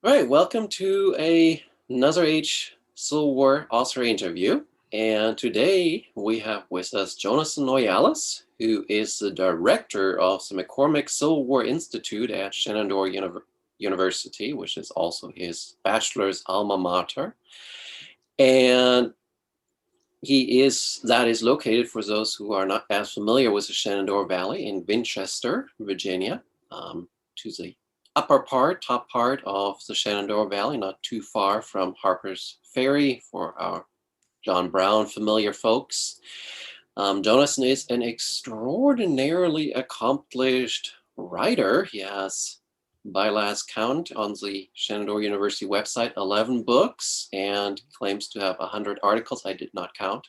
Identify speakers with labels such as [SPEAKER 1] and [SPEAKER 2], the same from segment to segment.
[SPEAKER 1] All right, welcome to another Age Civil War author interview. And today we have with us Jonathan Noyalas, who is the director of the McCormick Civil War Institute at Shenandoah University, which is also his bachelor's alma mater. And that is located, for those who are not as familiar with the Shenandoah Valley, in Winchester, Virginia, to the top part of the Shenandoah Valley, not too far from Harper's Ferry for our John Brown familiar folks. Jonathan is an extraordinarily accomplished writer. He has, by last count on the Shenandoah University website, 11 books and claims to have 100 articles. I did not count.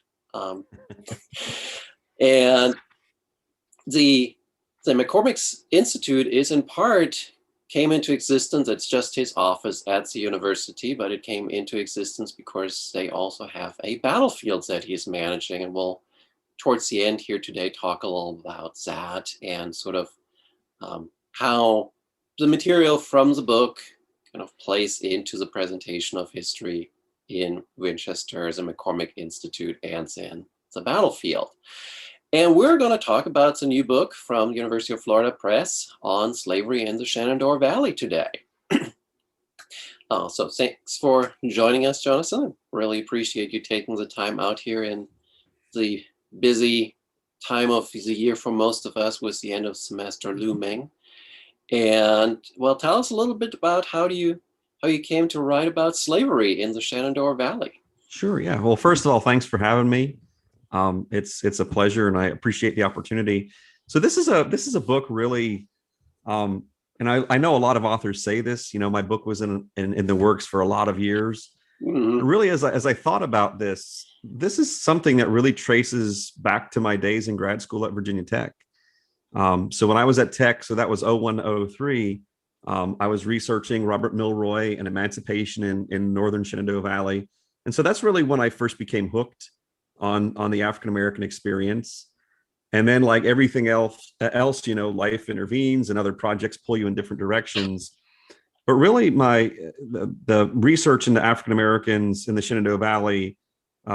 [SPEAKER 1] And the McCormick Institute is in part came into existence. It's just his office at the university, but it came into existence because they also have a battlefield that he's managing. And we'll, towards the end here today, talk a little about that and sort of how the material from the book kind of plays into the presentation of history in Winchester, the McCormick Institute, and then the battlefield. And we're going to talk about the new book from University of Florida Press on slavery in the Shenandoah Valley today. So thanks for joining us, Jonathan. Really appreciate you taking the time out here in the busy time of the year for most of us with the end of semester looming. And well, tell us a little bit about how you came to write about slavery in the Shenandoah Valley.
[SPEAKER 2] Sure. Yeah. Well, first of all, thanks for having me. It's a pleasure, and I appreciate the opportunity. So this is a book really, and I know a lot of authors say this. You know, my book was in the works for a lot of years.
[SPEAKER 1] Mm-hmm.
[SPEAKER 2] Really, as I thought about this is something that really traces back to my days in grad school at Virginia Tech. So when I was at Tech, so that was 01-03, I was researching Robert Milroy and emancipation in northern Shenandoah Valley. And so that's really when I first became hooked on the African American experience. And then, like everything else, you know, life intervenes and other projects pull you in different directions. But really, the research into African Americans in the Shenandoah Valley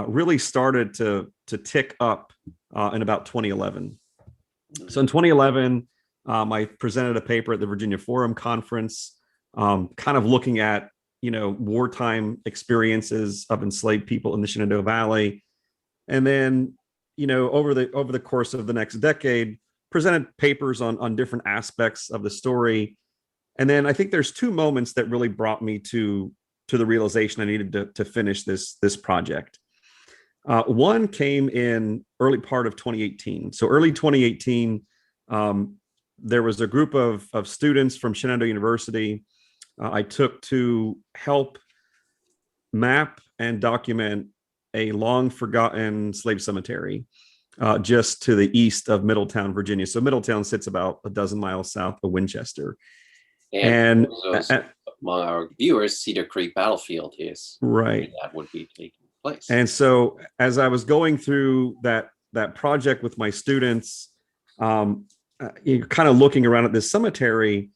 [SPEAKER 2] really started to tick up in about 2011. So in 2011, I presented a paper at the Virginia Forum Conference, kind of looking at, you know, wartime experiences of enslaved people in the Shenandoah Valley. And then, you know, over the course of the next decade, presented papers on different aspects of the story. And then I think there's two moments that really brought me to the realization I needed to finish this project. One came in early part of 2018. So early 2018, there was a group of students from Shenandoah University I took to help map and document a long forgotten slave cemetery just to the east of Middletown, Virginia. So Middletown sits about a dozen miles south of Winchester.
[SPEAKER 1] And those among our viewers, Cedar Creek Battlefield is
[SPEAKER 2] right.
[SPEAKER 1] That would be taking place.
[SPEAKER 2] And so as I was going through that project with my students, you're kind of looking around at this cemetery.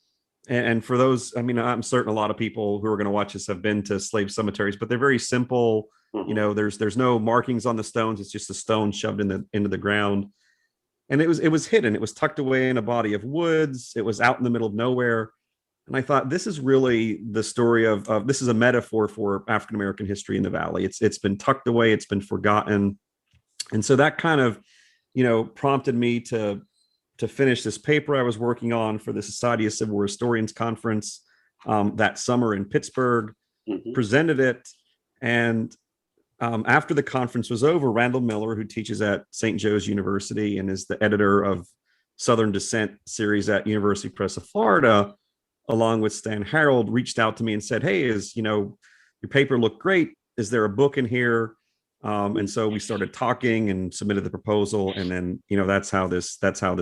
[SPEAKER 2] And for those, I mean, I'm certain a lot of people who are going to watch this have been to slave cemeteries, but they're very simple. Mm-hmm. You know, there's no markings on the stones. It's just a stone shoved into the ground. And it was hidden. It was tucked away in a body of woods. It was out in the middle of nowhere. And I thought, this is really the story of this is a metaphor for African American history in the Valley. It's been tucked away. It's been forgotten. And so that kind of, you know, prompted me to finish this paper I was working on for the Society of Civil War Historians Conference that summer in Pittsburgh, mm-hmm. presented it. And after the conference was over, Randall Miller, who teaches at St. Joe's University and is the editor of Southern Descent series at University Press of Florida, along with Stan Harold, reached out to me and said, hey, you know, your paper looked great. Is there a book in here? And so we started talking and submitted the proposal. And then, you know, that's how this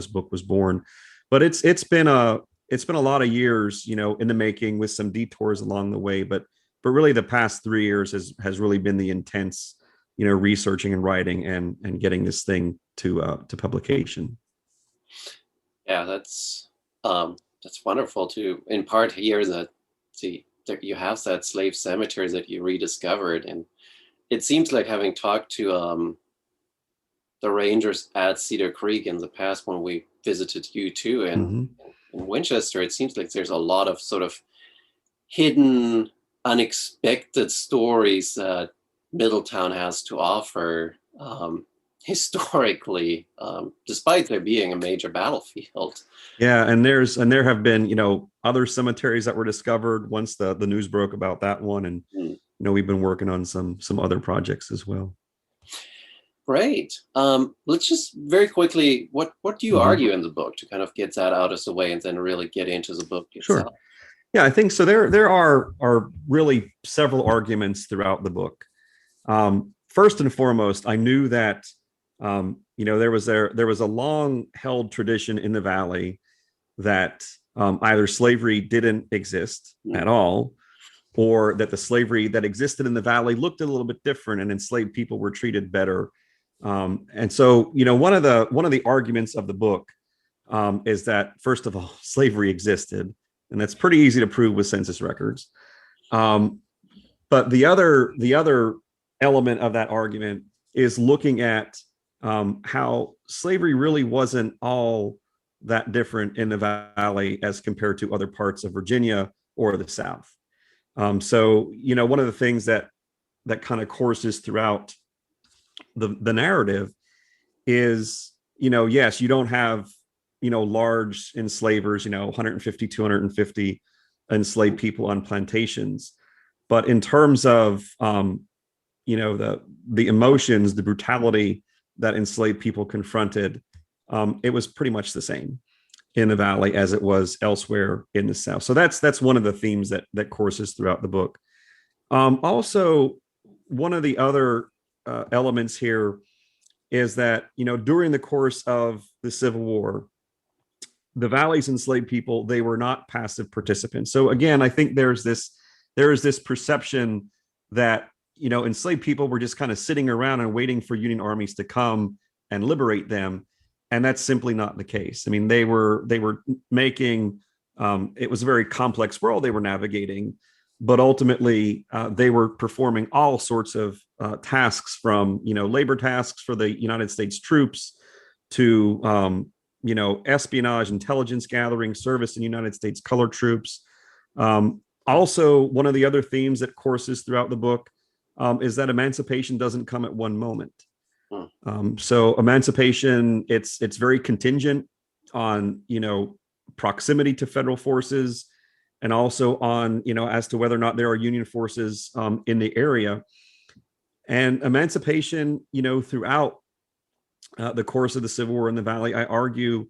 [SPEAKER 2] book was born. But it's been a lot of years, you know, in the making, with some detours along the way. But really the past 3 years has really been the intense, you know, researching and writing and getting this thing to publication.
[SPEAKER 1] Yeah, that's wonderful to in part hear the there you have that slave cemeteries that you rediscovered, and it seems like, having talked to the rangers at Cedar Creek in the past when we visited you too in Winchester, it seems like there's a lot of sort of hidden, unexpected stories that Middletown has to offer, historically, despite there being a major battlefield.
[SPEAKER 2] Yeah, and there have been, other cemeteries that were discovered once the news broke about that one, and we've been working on some other projects as well.
[SPEAKER 1] Great. Let's just very quickly, what do you argue in the book, to kind of get that out of the way and then really get into the book itself?
[SPEAKER 2] Sure. Yeah, I think so. There are really several arguments throughout the book. First and foremost, I knew that there was a long held tradition in the Valley that either slavery didn't exist at all, or that the slavery that existed in the Valley looked a little bit different and enslaved people were treated better. And so, one of the arguments of the book is that, first of all, slavery existed, and that's pretty easy to prove with census records. But the other element of that argument is looking at how slavery really wasn't all that different in the Valley as compared to other parts of Virginia or the South. So, one of the things that kind of courses throughout the narrative is, yes, you don't have, large enslavers, 150, 250 enslaved people on plantations. But in terms of, the emotions, the brutality that enslaved people confronted, it was pretty much the same in the Valley as it was elsewhere in the South. So that's one of the themes that courses throughout the book. Also, one of the other elements here is that, during the course of the Civil War, the Valley's enslaved people, they were not passive participants. So again, I think there is this perception that, enslaved people were just kind of sitting around and waiting for Union armies to come and liberate them. And that's simply not the case. I mean, they were making, it was a very complex world they were navigating, but ultimately they were performing all sorts of tasks, from, labor tasks for the United States troops to, espionage, intelligence gathering, service in United States colored troops. Also, one of the other themes that courses throughout the book is that emancipation doesn't come at one moment. So emancipation, it's very contingent on, proximity to federal forces, and also on, as to whether or not there are Union forces in the area. And emancipation, throughout the course of the Civil War in the Valley, I argue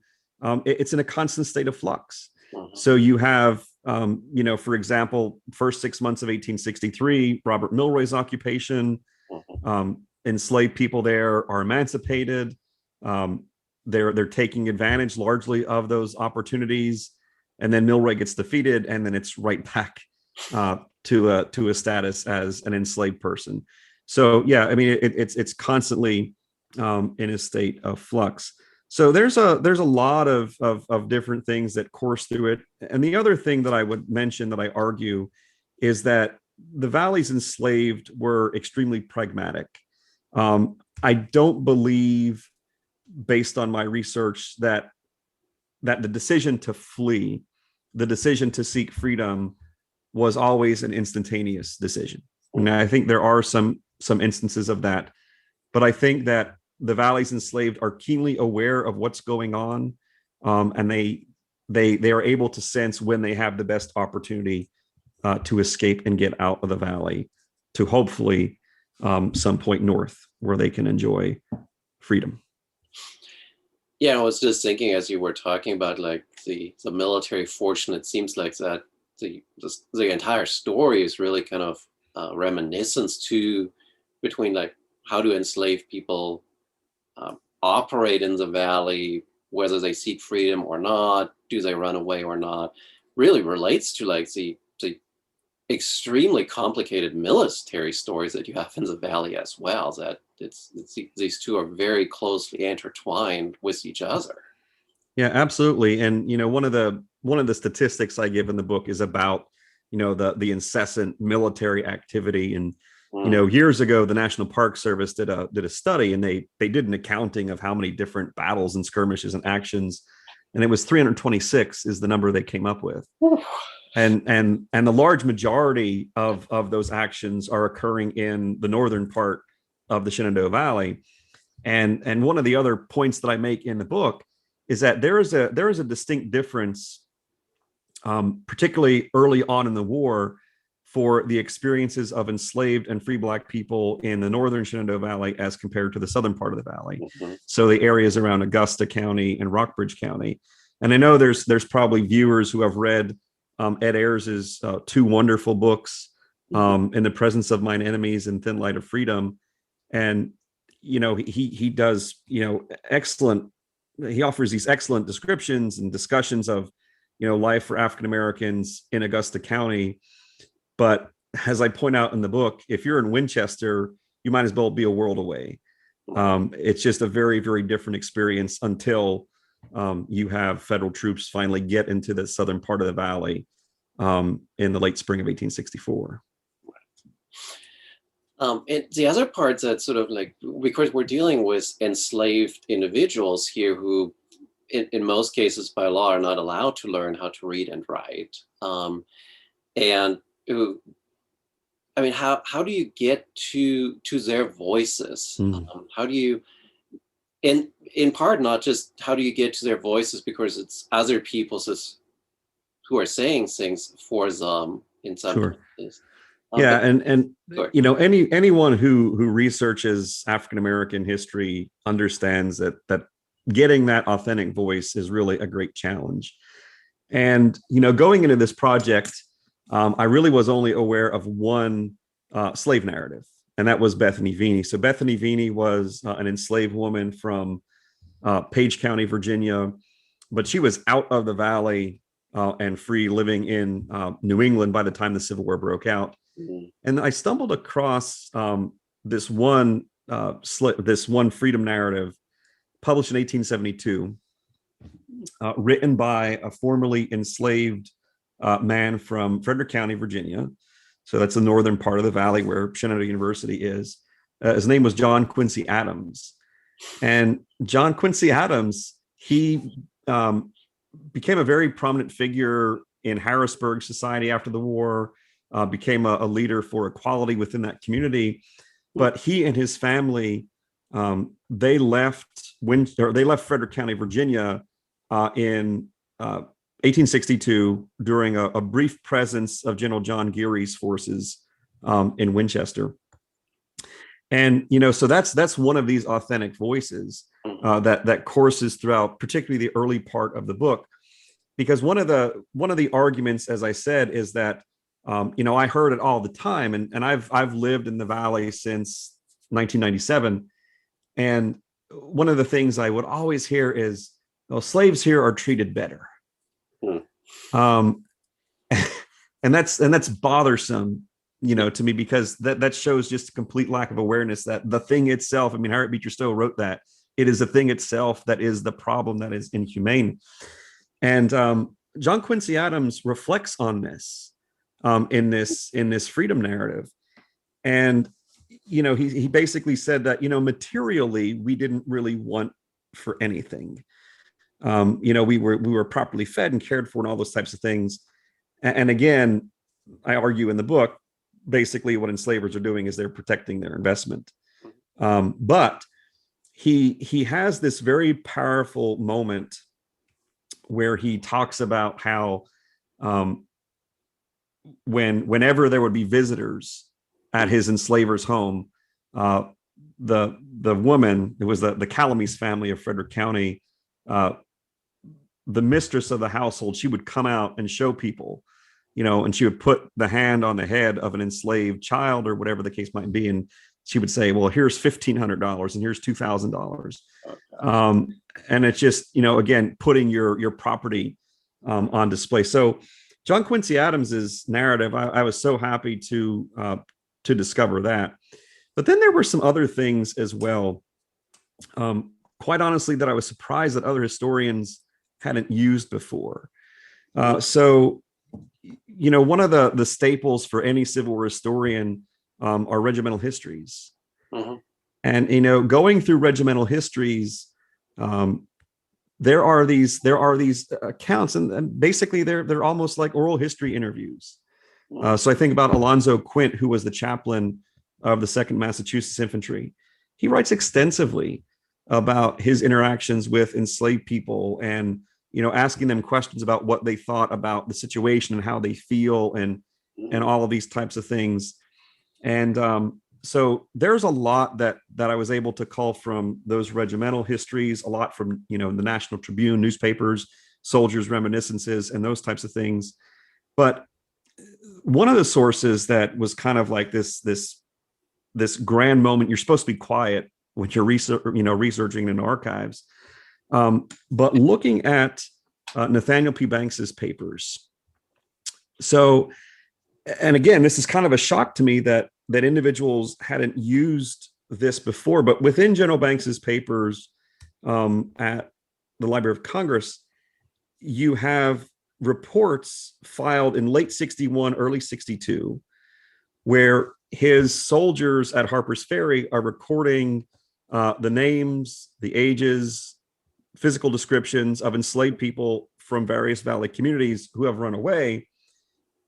[SPEAKER 2] it's in a constant state of flux. So you have, for example, first 6 months of 1863, Robert Milroy's occupation. Enslaved people there are emancipated. They're taking advantage largely of those opportunities, and then Milroy gets defeated, and then it's right back to a status as an enslaved person. So yeah, I mean, it's constantly in a state of flux. So there's a lot of different things that course through it. And the other thing that I would mention, that I argue, is that the Valley's enslaved were extremely pragmatic. I don't believe, based on my research, that the decision to flee, the decision to seek freedom, was always an instantaneous decision. And I think there are some instances of that, but I think that the Valley's enslaved are keenly aware of what's going on, and they are able to sense when they have the best opportunity to escape and get out of the Valley, to hopefully some point north where they can enjoy freedom.
[SPEAKER 1] Yeah, I was just thinking, as you were talking about, like, the military fortune, it seems like that the entire story is really kind of reminiscence to between, like, how do enslaved people operate in the Valley, whether they seek freedom or not, do they run away or not, really relates to, like, the extremely complicated military stories that you have in the Valley as well. That these two are very closely intertwined with each other.
[SPEAKER 2] Yeah, absolutely. And one of the statistics I give in the book is about the incessant military activity. And
[SPEAKER 1] Mm.
[SPEAKER 2] years ago, the National Park Service did a study, and they did an accounting of how many different battles and skirmishes and actions, and it was 326 is the number they came up with. And the large majority of those actions are occurring in the northern part of the Shenandoah Valley. And one of the other points that I make in the book is that there is a distinct difference, particularly early on in the war, for the experiences of enslaved and free Black people in the northern Shenandoah Valley as compared to the southern part of the valley.
[SPEAKER 1] Mm-hmm.
[SPEAKER 2] So the areas around Augusta County and Rockbridge County. And I know there's probably viewers who have read Ed Ayers's two wonderful books, In the Presence of Mine Enemies and Thin Light of Freedom. And, he does, excellent, he offers these excellent descriptions and discussions of, life for African Americans in Augusta County. But as I point out in the book, if you're in Winchester, you might as well be a world away. It's just a very, very different experience until you have federal troops finally get into the southern part of the valley in the late spring of 1864.
[SPEAKER 1] And the other part that sort of like, because we're dealing with enslaved individuals here who, in most cases by law, are not allowed to learn how to read and write. And who, I mean, how do you get to their voices? How do you, in part, not just how do you get to their voices because it's other people who are saying things for them in some cases.
[SPEAKER 2] Yeah, and anyone who researches African American history understands that getting that authentic voice is really a great challenge. And going into this project, I really was only aware of one slave narrative, and that was Bethany Veeney. So Bethany Veeney was an enslaved woman from Page County, Virginia, but she was out of the valley and free, living in New England by the time the Civil War broke out. And I stumbled across this one freedom narrative published in 1872, written by a formerly enslaved man from Frederick County, Virginia. So that's the northern part of the valley where Shenandoah University is. His name was John Quincy Adams. And John Quincy Adams, he became a very prominent figure in Harrisburg society after the war, became a leader for equality within that community. But he and his family, they left Frederick County, Virginia in 1862 during a brief presence of General John Geary's forces in Winchester. And so that's one of these authentic voices that courses throughout, particularly the early part of the book, because one of the arguments, as I said, is that I heard it all the time, and I've lived in the valley since 1997, and one of the things I would always hear is, well, slaves here are treated better. And that's bothersome, to me, because that shows just a complete lack of awareness that the thing itself, I mean, Harriet Beecher Stowe wrote that it is the thing itself that is the problem, that is inhumane. And John Quincy Adams reflects on this in this freedom narrative. And he basically said that materially we didn't really want for anything. We were properly fed and cared for and all those types of things. And again, I argue in the book, basically what enslavers are doing is they're protecting their investment. But he has this very powerful moment where he talks about how whenever there would be visitors at his enslaver's home, the woman, it was the Calamese family of Frederick County, the mistress of the household, she would come out and show people, and she would put the hand on the head of an enslaved child or whatever the case might be, and she would say, well, here's $1,500 and here's $2,000. And it's just, again, putting your property on display. So John Quincy Adams's narrative, I was so happy to discover that. But then there were some other things as well, quite honestly, that I was surprised that other historians hadn't used before. So one of the staples for any Civil War historian are regimental histories.
[SPEAKER 1] Mm-hmm.
[SPEAKER 2] And going through regimental histories, there are these accounts, and basically they're almost like oral history interviews. So I think about Alonzo Quint, who was the chaplain of the 2nd Massachusetts Infantry. He writes extensively about his interactions with enslaved people, and asking them questions about what they thought about the situation and how they feel, and all of these types of things. And so there's a lot that I was able to call from those regimental histories, a lot from the National Tribune newspapers, soldiers' reminiscences, and those types of things. But one of the sources that was kind of like this grand moment, you're supposed to be quiet when you're researching in archives, but looking at Nathaniel P. Banks's papers. So, and again, this is kind of a shock to me that individuals hadn't used this before, but within General Banks's papers at the Library of Congress, you have reports filed in late 61, early 62, where his soldiers at Harper's Ferry are recording the names, the ages, physical descriptions of enslaved people from various Valley communities who have run away.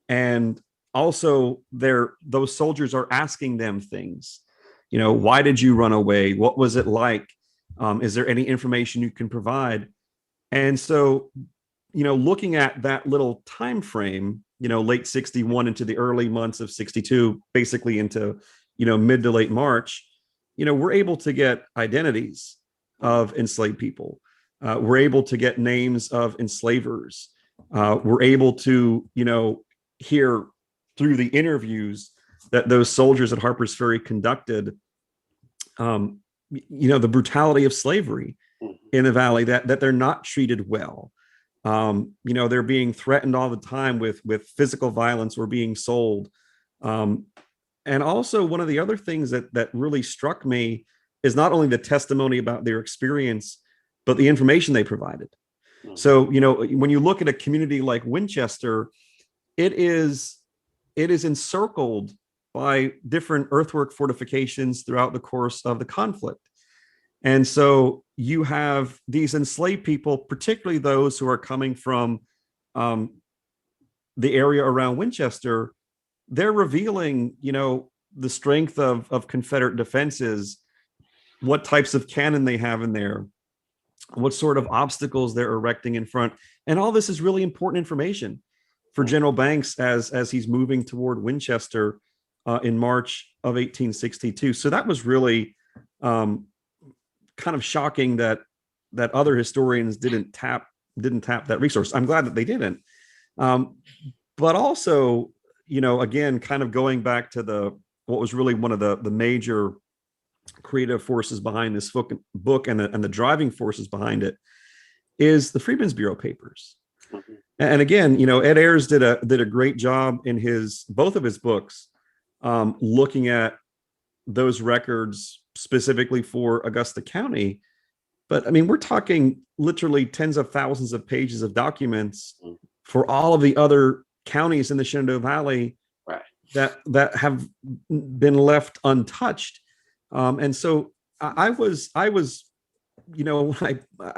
[SPEAKER 2] And also those soldiers are asking them things, why did you run away? What was it like? Is there any information you can provide? And so, looking at that little time frame, late 61 into the early months of 62, basically into, mid to late March, we're able to get identities of enslaved people. We're able to get names of enslavers. We're able to, hear through the interviews that those soldiers at Harper's Ferry conducted, the brutality of slavery in the Valley, that they're not treated well. They're being threatened all the time with physical violence or being sold. And also, one of the other things that really struck me is not only the testimony about their experience, but the information they provided. So, when you look at a community like Winchester, it is encircled by different earthwork fortifications throughout the course of the conflict. And so you have these enslaved people, particularly those who are coming from the area around Winchester. They're revealing, the strength of Confederate defenses, what types of cannon they have in there, what sort of obstacles they're erecting in front. And all this is really important information for General Banks as he's moving toward Winchester in March of 1862. So that was really kind of shocking that other historians didn't tap that resource. I'm glad that they didn't. But also, again, kind of going back to what was really one of the major creative forces behind this book and the driving forces behind it is the Freedmen's Bureau papers. Mm-hmm. And again, Ed Ayers did a great job in both of his books, looking at those records specifically for Augusta County. But I mean, we're talking literally tens of thousands of pages of documents for all of the other counties in the Shenandoah Valley, right, that have been left untouched. And so I was, I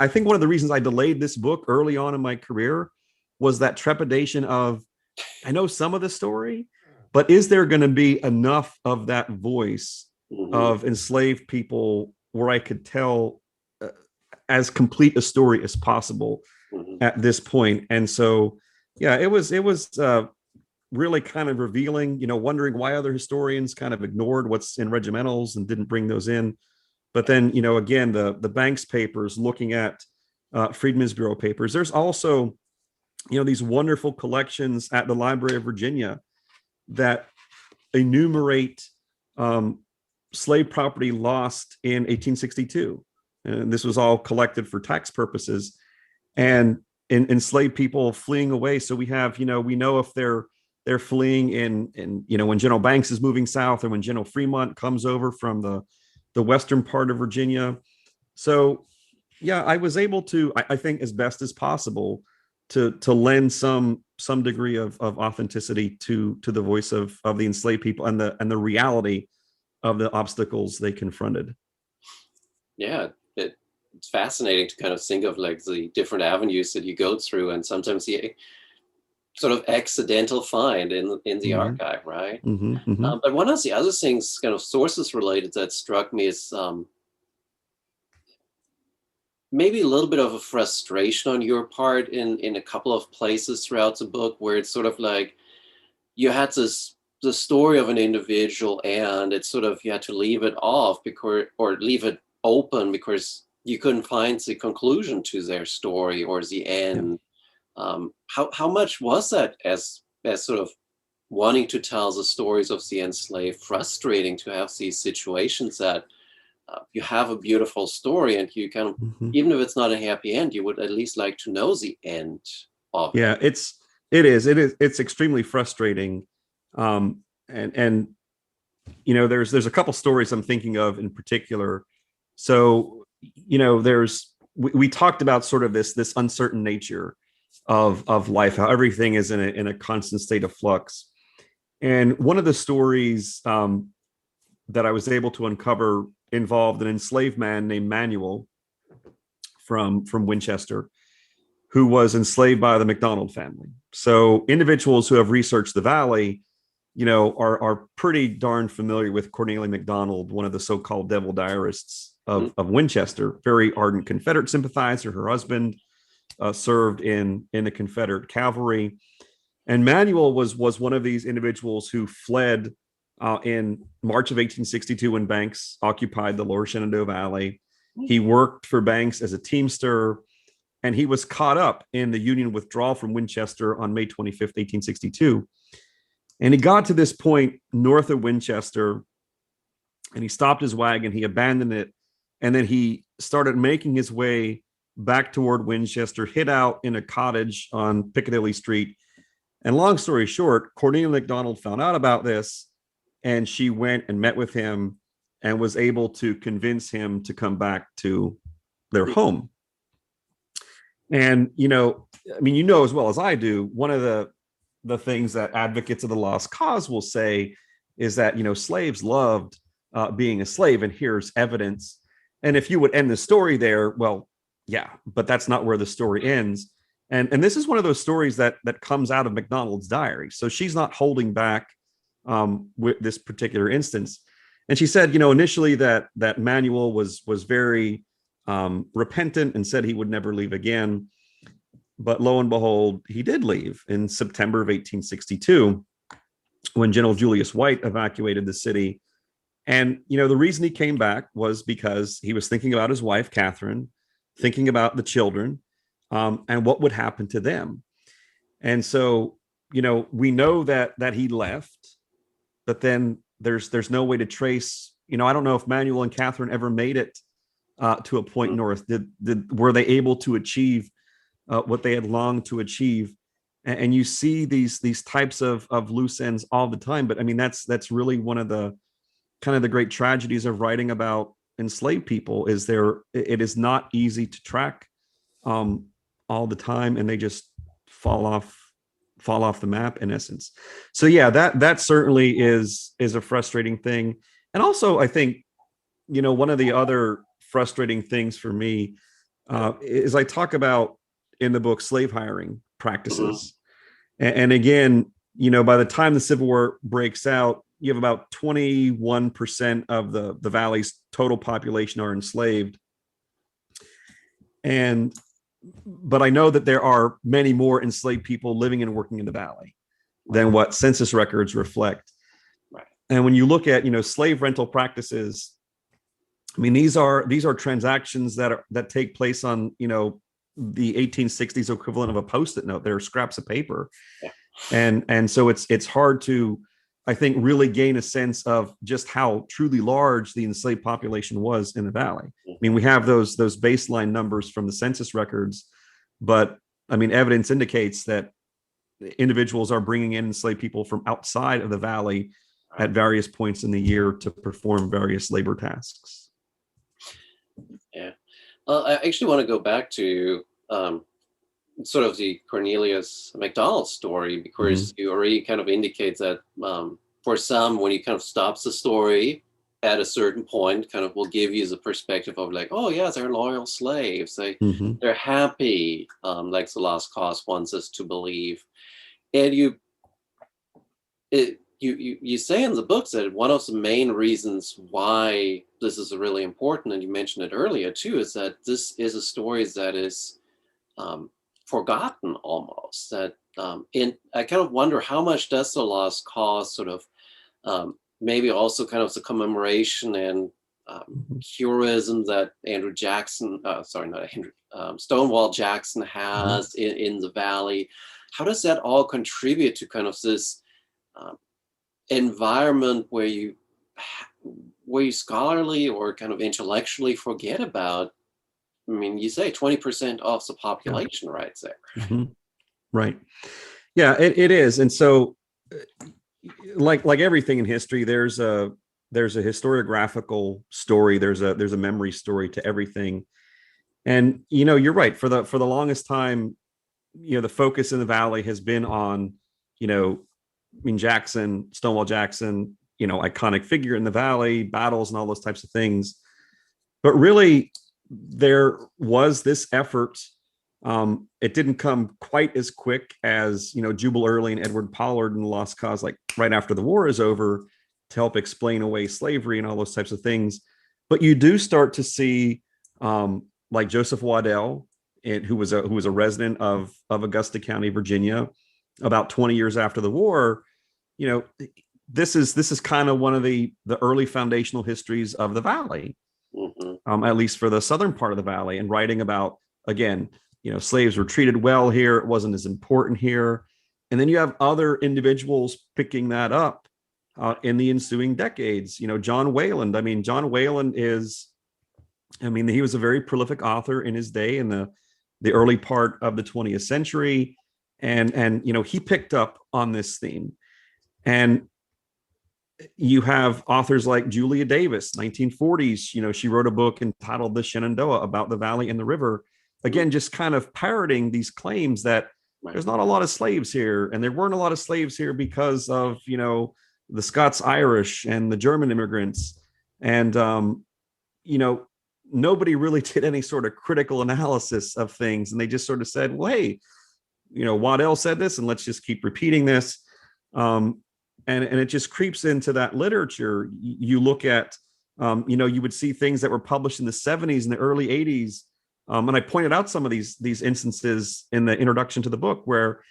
[SPEAKER 2] think one of the reasons I delayed this book early on in my career was that trepidation of, I know some of the story, but is there going to be enough of that voice of enslaved people where I could tell as complete a story as possible at this point? And so, yeah, it was really kind of revealing, wondering why other historians kind of ignored what's in regimentals and didn't bring those in. But then, again, the Banks papers, looking at Freedmen's Bureau papers. There's also, these wonderful collections at the Library of Virginia that enumerate slave property lost in 1862. And this was all collected for tax purposes, and enslaved people fleeing away. So we have, we know if they're fleeing in when General Banks is moving south, or when General Fremont comes over from the western part of Virginia. So yeah, I was able to, I think, as best as possible to lend some some degree of authenticity to the voice of the enslaved people and the reality of the obstacles they confronted.
[SPEAKER 1] Yeah, it's fascinating to kind of think of like the different avenues that you go through, and sometimes the sort of accidental find in the
[SPEAKER 2] Mm-hmm.
[SPEAKER 1] archive, right?
[SPEAKER 2] Mm-hmm. Mm-hmm.
[SPEAKER 1] But one of the other things, kind of sources related, that struck me is maybe a little bit of a frustration on your part in a couple of places throughout the book, where it's sort of like you had the story of an individual, and it's sort of you had to leave it off because, or leave it open because you couldn't find the conclusion to their story or the
[SPEAKER 2] Yeah.
[SPEAKER 1] end. How much was that, as sort of wanting to tell the stories of the enslaved, frustrating to have these situations that you have a beautiful story and you kind of,
[SPEAKER 2] Mm-hmm.
[SPEAKER 1] even if it's not a happy end, you would at least like to know the end of it.
[SPEAKER 2] Yeah, it's extremely frustrating. um and there's a couple stories I'm thinking of in particular. So we talked about sort of this uncertain nature of life, how everything is in a constant state of flux. And one of the stories that I was able to uncover involved an enslaved man named Manuel from Winchester, who was enslaved by the McDonald family. So individuals who have researched the valley, are pretty darn familiar with Cornelia McDonald, one of the so-called devil diarists of Winchester, very ardent Confederate sympathizer. Her husband served in the Confederate cavalry. And Manuel was one of these individuals who fled in March of 1862 when Banks occupied the lower Shenandoah Valley. He worked for Banks as a teamster, and he was caught up in the Union withdrawal from Winchester on May 25th, 1862. And he got to this point north of Winchester, and he stopped his wagon, he abandoned it, and then he started making his way back toward Winchester, hid out in a cottage on Piccadilly Street. And long story short, Cornelia McDonald found out about this, and she went and met with him and was able to convince him to come back to their home. And, as well as I do, one of the things that advocates of the lost cause will say is that, slaves loved being a slave, and here's evidence. And if you would end the story there, well, yeah, but that's not where the story ends. And this is one of those stories that comes out of McDonald's diary. So she's not holding back with this particular instance. And she said, initially that Manuel was very repentant and said he would never leave again. But lo and behold, he did leave in September of 1862 when General Julius White evacuated the city. And, the reason he came back was because he was thinking about his wife, Catherine, thinking about the children, and what would happen to them. And so, we know that he left, but then there's no way to trace, I don't know if Manuel and Catherine ever made it to a point north. Were they able to achieve what they had longed to achieve? And you see these types of loose ends all the time. But I mean, that's really one of the kind of the great tragedies of writing about enslaved people. It is not easy to track all the time, and they just fall off the map in essence. So yeah, that certainly is a frustrating thing. And also, I think, one of the other frustrating things for me is I talk about in the book slave hiring practices. And again, by the time the Civil War breaks out, you have about 21% of the valley's total population are enslaved. But I know that there are many more enslaved people living and working in the valley than what census records reflect.
[SPEAKER 1] Right.
[SPEAKER 2] And when you look at, slave rental practices, I mean, these are transactions that take place on, the 1860s equivalent of a Post-it note. They're scraps of paper.
[SPEAKER 1] Yeah.
[SPEAKER 2] And so it's hard to, I think, really gain a sense of just how truly large the enslaved population was in the valley. I mean, we have those baseline numbers from the census records, but I mean, evidence indicates that individuals are bringing in enslaved people from outside of the valley at various points in the year to perform various labor tasks.
[SPEAKER 1] Yeah. I actually want to go back to sort of the Cornelius MacDonald story,
[SPEAKER 2] Mhm.
[SPEAKER 1] because you already kind of indicate that for some, when you kind of stops the story at a certain point, kind of will give you the perspective of like, oh yeah, they're loyal slaves.
[SPEAKER 2] Mhm.
[SPEAKER 1] They're happy, like the Lost Cause wants us to believe. And you say in the book that one of the main reasons why this is really important, and you mentioned it earlier too, is that this is a story that is um, forgotten almost. That and I kind of wonder how much does the Lost Cause sort of maybe also kind of the commemoration and
[SPEAKER 2] Mhm.
[SPEAKER 1] heroism that Andrew Jackson, sorry, not Andrew, Stonewall Jackson
[SPEAKER 2] Mhm.
[SPEAKER 1] has in the Valley. How does that all contribute to kind of this um, environment where you scholarly or kind of intellectually forget about? I mean, you say 20% of the
[SPEAKER 2] Yeah.
[SPEAKER 1] population right there.
[SPEAKER 2] Mhm. Right. Yeah, it is. And so like everything in history, there's a historiographical story, there's a memory story to everything. And you're right. For the longest time, the focus in the Valley has been on, Jackson, Stonewall Jackson, iconic figure in the Valley, battles and all those types of things. But really, there was this effort. It didn't come quite as quick as Jubal Early and Edward Pollard and the Lost Cause, like right after the war is over, to help explain away slavery and all those types of things. But you do start to see, like Joseph Waddell, who was a resident of Augusta County, Virginia, about 20 years after the war. You know, this is kind of one of the early foundational histories of the Valley,
[SPEAKER 1] Mm-hmm.
[SPEAKER 2] at least for the southern part of the Valley, and writing about, again, slaves were treated well here. It wasn't as important here. And then you have other individuals picking that up in the ensuing decades. John Wayland. I mean, John Wayland he was a very prolific author in his day in the early part of the 20th century. And he picked up on this theme. And you have authors like Julia Davis, 1940s. She wrote a book entitled The Shenandoah, about the valley and the river.
[SPEAKER 1] Mm-hmm.
[SPEAKER 2] Again, just kind of parroting these claims that
[SPEAKER 1] Right.
[SPEAKER 2] there's not a lot of slaves here, and there weren't a lot of slaves here because of the Scots Irish and the German immigrants. And you know nobody really did any sort of critical analysis of things, and they just sort of said, well, hey, Waddell said this, and let's just keep repeating this. And it just creeps into that literature. You look at, you would see things that were published in the 70s and the early 80s. And I pointed out some of these instances in the introduction to the book where,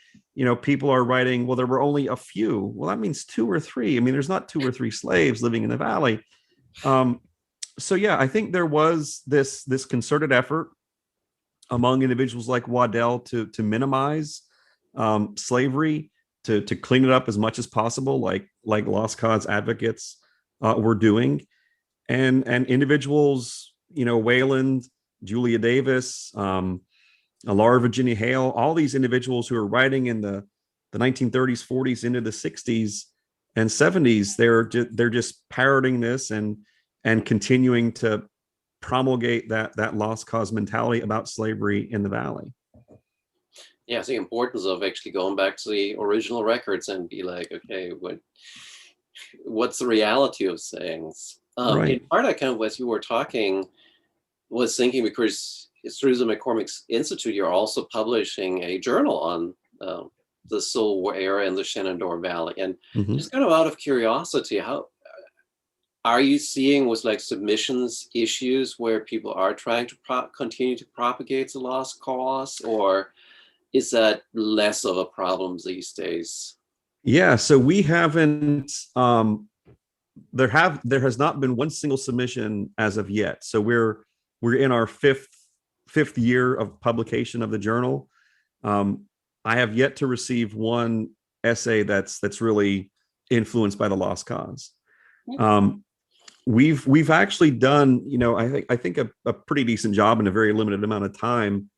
[SPEAKER 2] people are writing, well, there were only a few. Well, that means two or three. I mean, there's not two or three slaves living in the valley. Um, so yeah, I think there was this concerted effort among individuals like Waddell to minimize slavery, to clean it up as much as possible, like Lost Cause advocates were doing, and individuals, Wayland, Julia Davis, Laura Virginia Hale, all these individuals who are writing in the 1930s, 40s into the 60s and 70s, they're just parroting this and continuing to promulgate that Lost Cause mentality about slavery in the Valley.
[SPEAKER 1] Yeah, the importance of actually going back to the original records and be like, okay, what's the reality of things? In
[SPEAKER 2] Right.
[SPEAKER 1] part, I kind of, as you were talking, was thinking, because through the McCormick Institute, you're also publishing a journal on the Civil War era in the Shenandoah Valley. And
[SPEAKER 2] Mm-hmm.
[SPEAKER 1] just kind of out of curiosity, how are you seeing with like submissions issues where people are trying to continue to propagate the Lost Cause, or is that less of a problem these days?
[SPEAKER 2] Yeah. So we haven't. There has not been one single submission as of yet. So we're in our fifth year of publication of the journal. Um, I have yet to receive one essay that's really influenced by the Lost Cause. Um, we've actually done, I think a pretty decent job in a very limited amount of time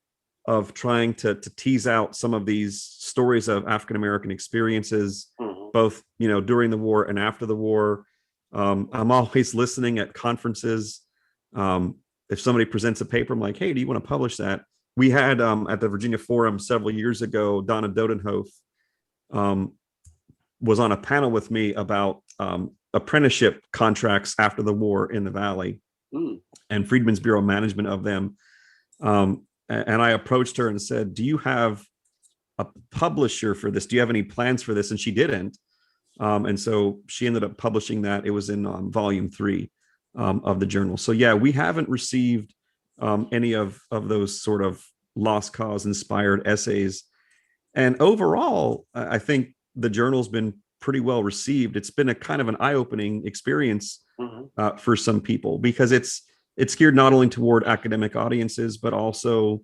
[SPEAKER 2] of trying to tease out some of these stories of African American experiences,
[SPEAKER 1] Mhm.
[SPEAKER 2] both during the war and after the war. I'm always listening at conferences. If somebody presents a paper, I'm like, hey, do you want to publish that? we had at the Virginia Forum several years ago, Donna Dodenhof um, was on a panel with me about apprenticeship contracts after the war in the Valley and Freedmen's Bureau management of them. And I approached her and said, do you have a publisher for this? Do you have any plans for this? And she didn't. And so she ended up publishing that. It was in volume 3 of the journal. So yeah, we haven't received any of those sort of lost cause inspired essays. And overall, I think the journal's been pretty well received. It's been a kind of an eye-opening experience for some people, because it's geared not only toward academic audiences, but also,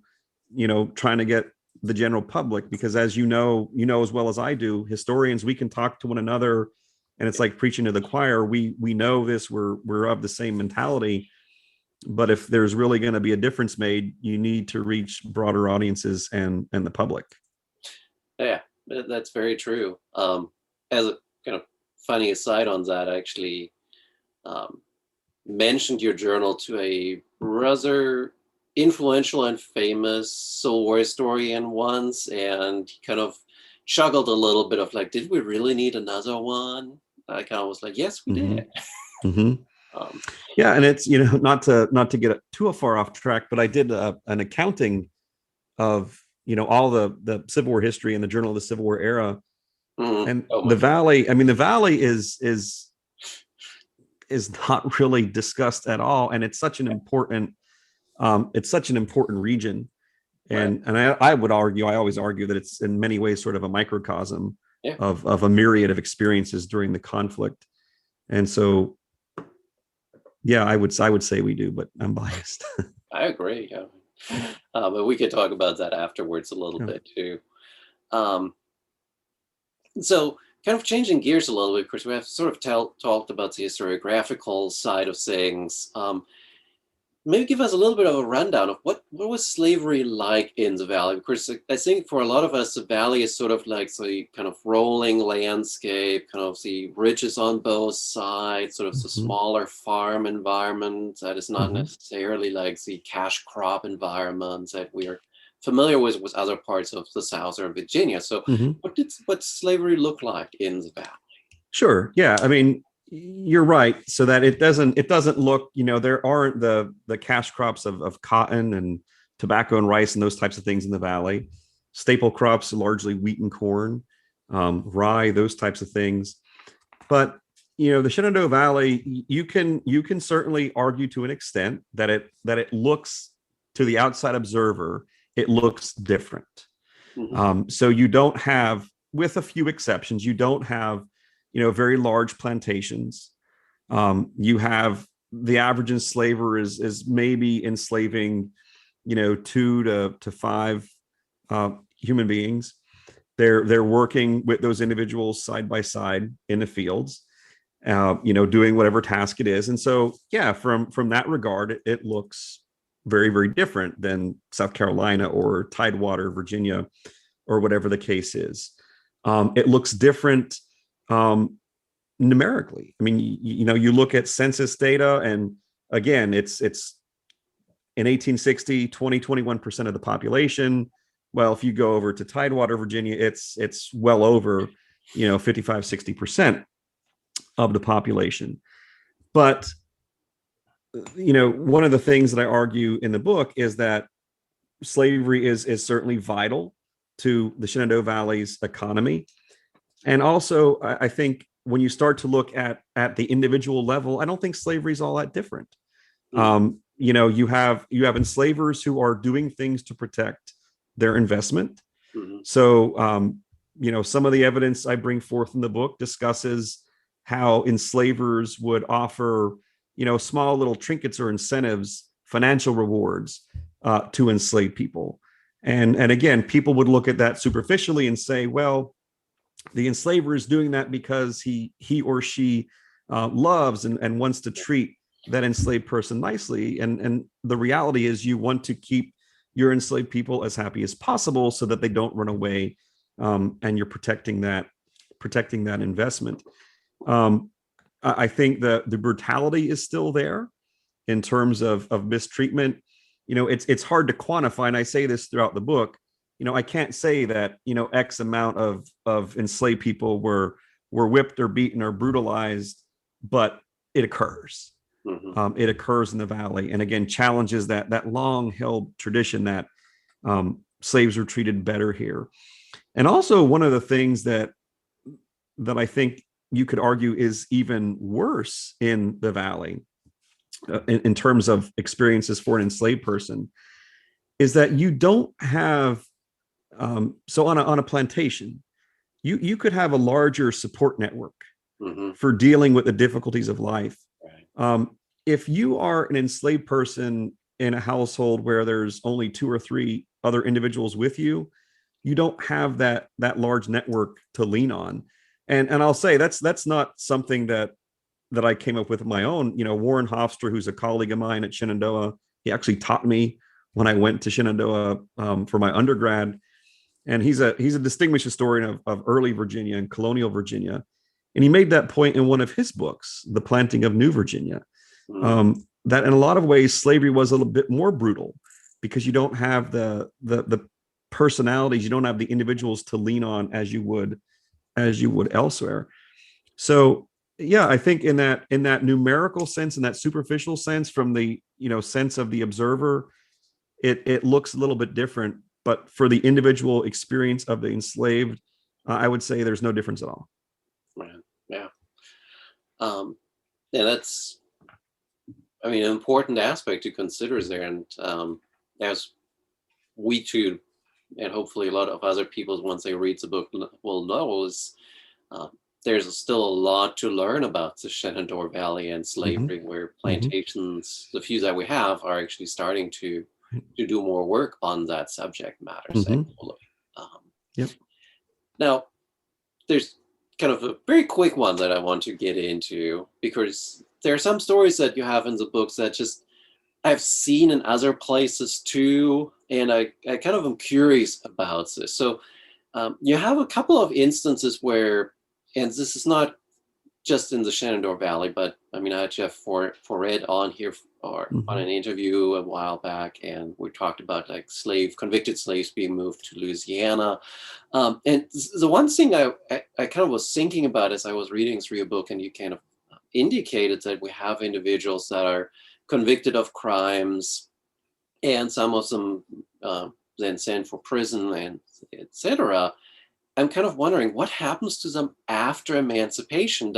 [SPEAKER 2] trying to get the general public, because as you know as well as I do, historians, we can talk to one another and it's like preaching to the choir. We know this, we're of the same mentality, but if there's really going to be a difference made, you need to reach broader audiences and the public.
[SPEAKER 1] Yeah, that's very true. As a kind of funny aside on that, I actually mentioned your journal to a rather influential and famous Civil War historian once, and he kind of chuckled a little bit of like, did we really need another one? I kind of was like, yes, we did.
[SPEAKER 2] Yeah, and it's not to get too far off track, but I did an accounting of all the Civil War history in the Journal of the Civil War Era, and the Valley. I mean, the Valley is not really discussed at all, and it's such an important region. And I would argue, I always argue that it's in many ways sort of a microcosm of a myriad of experiences during the conflict. And so, yeah, I would say we do, but I'm biased.
[SPEAKER 1] I agree. Yeah. But we could talk about that afterwards a little bit too. So kind of changing gears a little bit, because we have sort of talked about the historiographical side of things. Maybe give us a little bit of a rundown of what was slavery like in the Valley? Because I think for a lot of us, the Valley is sort of like the kind of rolling landscape, kind of the ridges on both sides, sort of the smaller farm environment that is not necessarily like the cash crop environment that we are familiar with other parts of the South or Virginia. So what slavery look like in the Valley?
[SPEAKER 2] Sure. Yeah. I mean, you're right. So that it doesn't look, there aren't the cash crops of cotton and tobacco and rice and those types of things in the Valley. Staple crops, largely wheat and corn, rye, those types of things. But, the Shenandoah Valley, you can certainly argue to an extent that it looks, to the outside observer, it looks different. So you don't have, with a few exceptions, you don't have very large plantations. You have the average enslaver is maybe enslaving, 2 to 5 human beings. They're working with those individuals side by side in the fields, doing whatever task it is. And so, yeah, from that regard, it looks very, very different than South Carolina or Tidewater, Virginia, or whatever the case is. It looks different numerically. I mean, you look at census data, and again, it's in 1860, 21% of the population. Well, if you go over to Tidewater, Virginia, it's well over, 55, 60% of the population. But, one of the things that I argue in the book is that slavery is certainly vital to the Shenandoah Valley's economy. And also, I think when you start to look at the individual level, I don't think slavery is all that different. You have enslavers who are doing things to protect their investment. So, some of the evidence I bring forth in the book discusses how enslavers would offer, small little trinkets or incentives, financial rewards to enslaved people. And again, people would look at that superficially and say, well, the enslaver is doing that because he or she loves and wants to treat that enslaved person nicely. And the reality is, you want to keep your enslaved people as happy as possible so that they don't run away, and you're protecting that investment. I think the brutality is still there in terms of mistreatment. it's hard to quantify. And I say this throughout the book. I can't say that, X amount of enslaved people were whipped or beaten or brutalized, but it occurs. It occurs in the Valley, and again challenges that long held tradition that slaves were treated better here. And also one of the things that I think you could argue is even worse in the Valley, in terms of experiences for an enslaved person, is that you don't have so on a plantation, you could have a larger support network for dealing with the difficulties of life. If you are an enslaved person in a household where there's only 2 or 3 other individuals with you, you don't have that large network to lean on. And I'll say that's not something that I came up with on my own. Warren Hofstra, who's a colleague of mine at Shenandoah, he actually taught me when I went to Shenandoah for my undergrad. And he's a distinguished historian of early Virginia and colonial Virginia. And he made that point in one of his books, The Planting of New Virginia, that in a lot of ways, slavery was a little bit more brutal because you don't have the personalities, you don't have the individuals to lean on as you would elsewhere. So yeah, I think in that numerical sense, in that superficial sense, from the sense of the observer, it looks a little bit different. But for the individual experience of the enslaved, I would say there's no difference at all.
[SPEAKER 1] Right. Yeah. Yeah, that's, an important aspect to consider is there. And as we too, and hopefully a lot of other people, once they read the book, will know, is there's still a lot to learn about the Shenandoah Valley and slavery, where plantations, the few that we have, are actually starting to do more work on that subject matter.
[SPEAKER 2] Yep.
[SPEAKER 1] Now, there's kind of a very quick one that I want to get into, because there are some stories that you have in the books that just I've seen in other places too, and I kind of am curious about this. So you have a couple of instances where, and this is not just in the Shenandoah Valley, but I had Jeff Fored on here on an interview a while back, and we talked about convicted slaves being moved to Louisiana. And the one thing I kind of was thinking about as I was reading through your book, and you kind of indicated that we have individuals that are convicted of crimes, and some of them then sent for prison, and etc. I'm kind of wondering what happens to them after emancipation.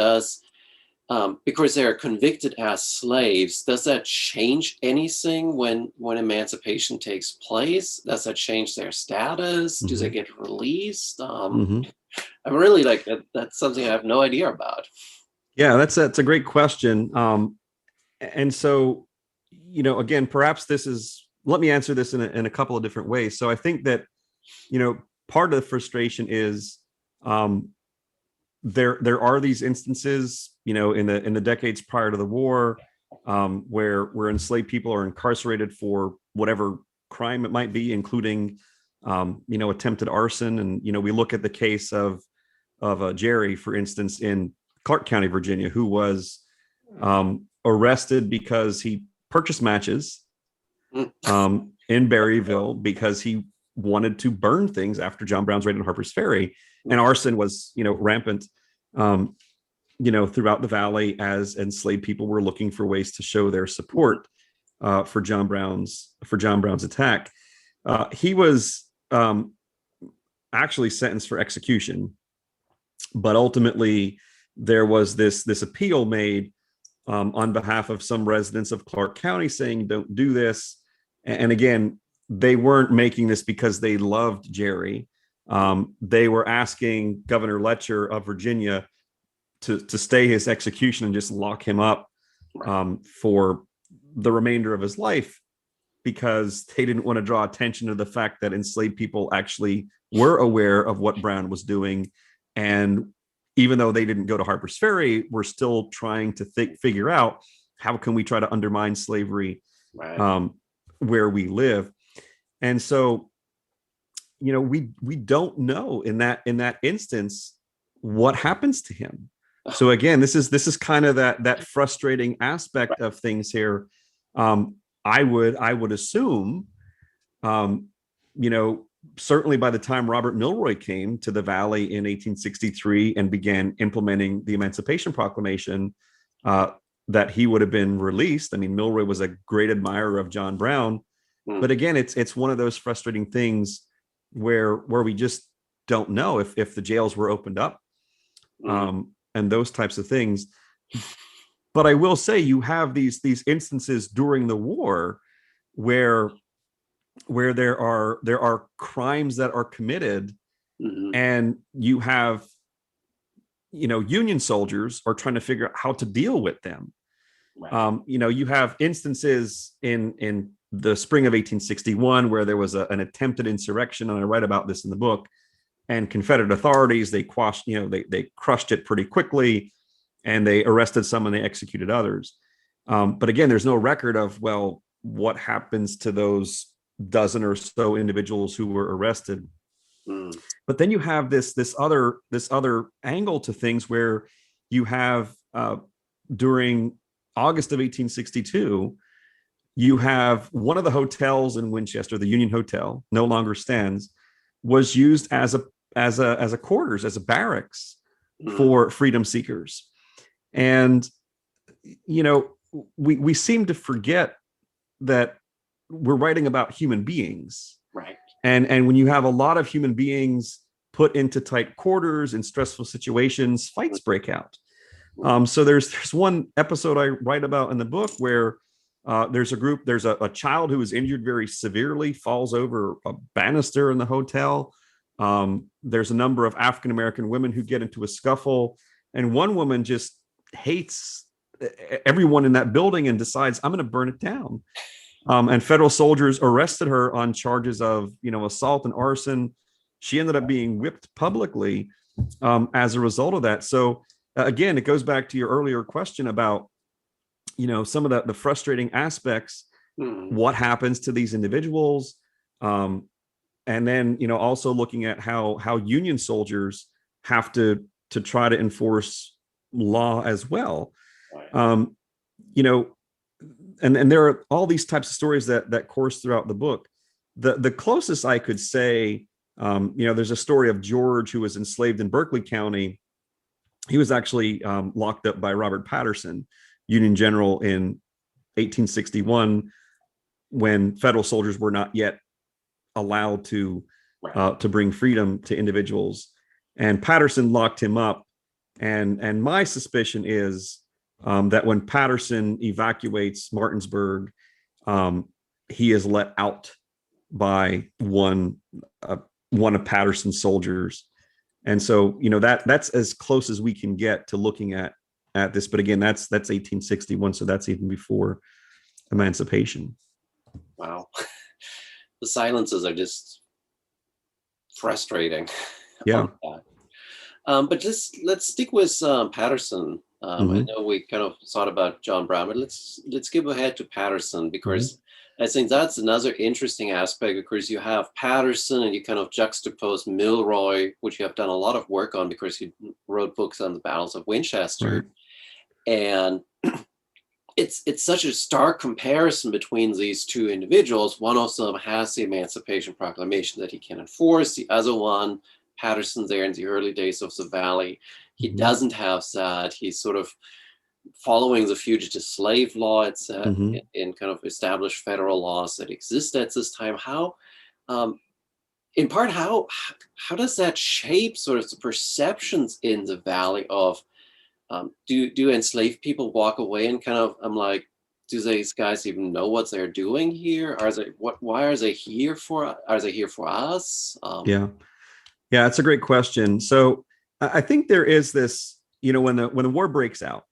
[SPEAKER 1] Because they're convicted as slaves, does that change anything when emancipation takes place? Does that change their status? Do they get released? I'm really that's something I have no idea about.
[SPEAKER 2] Yeah, that's a great question. And so, again, perhaps let me answer this in a couple of different ways. So I think that, part of the frustration is there are these instances, in the decades prior to the war, where enslaved people are incarcerated for whatever crime it might be, including attempted arson. And we look at the case of Jerry, for instance, in Clark County, Virginia, who was arrested because he purchased matches in Berryville because he wanted to burn things after John Brown's raid on Harper's Ferry. And arson was, rampant, throughout the Valley, as enslaved people were looking for ways to show their support for John Brown's attack. He was actually sentenced for execution, but ultimately there was this appeal made on behalf of some residents of Clark County saying, don't do this. And again, they weren't making this because they loved Jerry. They were asking Governor Letcher of Virginia to stay his execution and just lock him up for the remainder of his life, because they didn't want to draw attention to the fact that enslaved people actually were aware of what Brown was doing. And even though they didn't go to Harper's Ferry, we're still trying to figure out how can we try to undermine slavery where we live. And so, we don't know in that instance what happens to him. So again, this is kind of that frustrating aspect of things here. I would assume, um, you know, certainly by the time Robert Milroy came to the Valley in 1863 and began implementing the Emancipation Proclamation, uh, that he would have been released. I mean, Milroy was a great admirer of John Brown,
[SPEAKER 1] Mm,
[SPEAKER 2] but again, it's one of those frustrating things where we just don't know if the jails were opened up,
[SPEAKER 1] mm,
[SPEAKER 2] and those types of things. But I will say you have these instances during the war where there are crimes that are committed,
[SPEAKER 1] mhm.
[SPEAKER 2] and you have, Union soldiers are trying to figure out how to deal with them.
[SPEAKER 1] Right.
[SPEAKER 2] You have instances in the spring of 1861 where there was an attempted insurrection, and I write about this in the book. And Confederate authorities, they quashed, they crushed it pretty quickly, and they arrested some and they executed others. But again, there's no record of, well, what happens to those dozen or so individuals who were arrested.
[SPEAKER 1] Mm,
[SPEAKER 2] But then you have this other angle to things where you have, during August of 1862, you have one of the hotels in Winchester, the Union Hotel, no longer stands, was used as a quarters, as a barracks
[SPEAKER 1] mm,
[SPEAKER 2] for freedom seekers. And you know, we seem to forget that we're writing about human beings,
[SPEAKER 1] right.
[SPEAKER 2] and when you have a lot of human beings put into tight quarters in stressful situations, fights break out.
[SPEAKER 1] Mm,
[SPEAKER 2] So there's one episode I write about in the book where, there's a child who is injured very severely, falls over a banister in the hotel. There's a number of African American women who get into a scuffle, and one woman just hates everyone in that building and decides, I'm going to burn it down. And federal soldiers arrested her on charges of, assault and arson. She ended up being whipped publicly, as a result of that. So again, it goes back to your earlier question about, some of the frustrating aspects.
[SPEAKER 1] mm,
[SPEAKER 2] What happens to these individuals? Um, and then, also looking at how Union soldiers have to try to enforce law as well.
[SPEAKER 1] right.
[SPEAKER 2] Um, you know, and there are all these types of stories that course throughout the book. The closest I could say, there's a story of George, who was enslaved in Berkeley County. He was actually, locked up by Robert Patterson, Union general, in 1861, when federal soldiers were not yet allowed
[SPEAKER 1] Right.
[SPEAKER 2] to bring freedom to individuals. And Patterson locked him up. And my suspicion is, that when Patterson evacuates Martinsburg, he is let out by one of Patterson's soldiers. And so, that's as close as we can get to looking at this. But again, that's 1861, so that's even before emancipation.
[SPEAKER 1] Wow. The silences are just frustrating on
[SPEAKER 2] Yeah.
[SPEAKER 1] that. But just let's stick with Patterson. I
[SPEAKER 2] Mm-hmm.
[SPEAKER 1] know we kind of thought about John Brown, but let's skip ahead to Patterson,
[SPEAKER 2] Mm-hmm.
[SPEAKER 1] because I think that's another interesting aspect. Of course, you have Patterson, and you kind of juxtapose Milroy, which you have done a lot of work on because he wrote books on the battles of
[SPEAKER 2] Right.
[SPEAKER 1] Winchester, and it's such a stark comparison between these two individuals. One of them has the Emancipation Proclamation that he can enforce. The other one, Patterson, there in the early days of the Valley, he
[SPEAKER 2] Mm-hmm.
[SPEAKER 1] doesn't have that. He's sort of following the fugitive slave law. It's
[SPEAKER 2] Mm-hmm.
[SPEAKER 1] in kind of established federal laws that exist at this time. How, um, in part, how does that shape sort of the perceptions in the Valley of, do enslaved people walk away and kind of, I'm like, do these guys even know what they're doing here? Are they why are they here for? Are they here for us?
[SPEAKER 2] Yeah. Yeah, it's a great question. So I think there is this, when the war breaks out,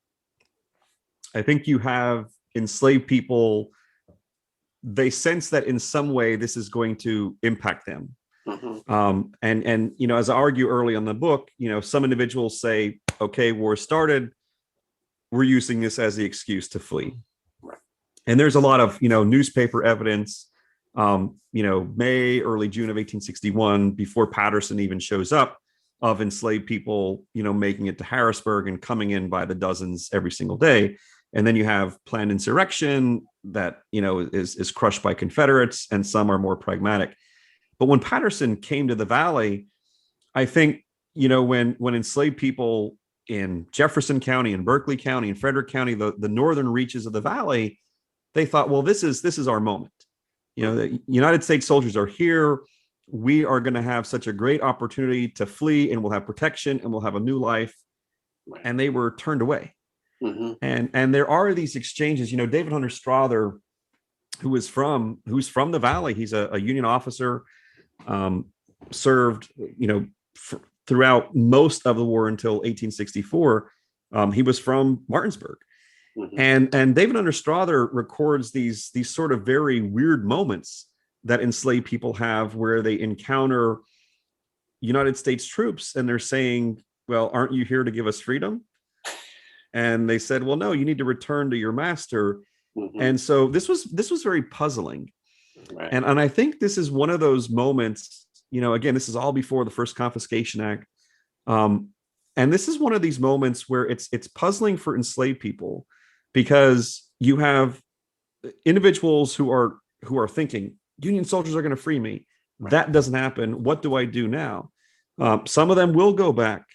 [SPEAKER 2] I think you have enslaved people, they sense that in some way this is going to impact them.
[SPEAKER 1] Mhm.
[SPEAKER 2] And as I argue early on the book, some individuals say, okay, war started, we're using this as the excuse to flee.
[SPEAKER 1] Right.
[SPEAKER 2] And there's a lot of, newspaper evidence, May, early June of 1861, before Patterson even shows up, of enslaved people, making it to Harrisburg and coming in by the dozens every single day. And then you have planned insurrection, that is crushed by Confederates, and some are more pragmatic. But when Patterson came to the Valley, I think when enslaved people in Jefferson County and Berkeley County and Frederick County, the northern reaches of the Valley, they thought, well, this is our moment. The United States soldiers are here. We are going to have such a great opportunity to flee, and we'll have protection, and we'll have a new life.
[SPEAKER 1] Right.
[SPEAKER 2] And they were turned away.
[SPEAKER 1] Mm-hmm.
[SPEAKER 2] And there are these exchanges. David Hunter Strother, who's from the Valley, he's a Union officer, served throughout most of the war until 1864. He was from Martinsburg. Mm-hmm. And David Hunter Strother records these sort of very weird moments that enslaved people have, where they encounter United States troops and they're saying, well, aren't you here to give us freedom? And they said, well, no, you need to return to your master. Mm-hmm. And so this was very puzzling. Right. And I think this is one of those moments, again, this is all before the first Confiscation Act. And this is one of these moments where it's puzzling for enslaved people, because you have individuals who are thinking, Union soldiers are going to free me. Right. That doesn't happen. What do I do now? Some of them will go back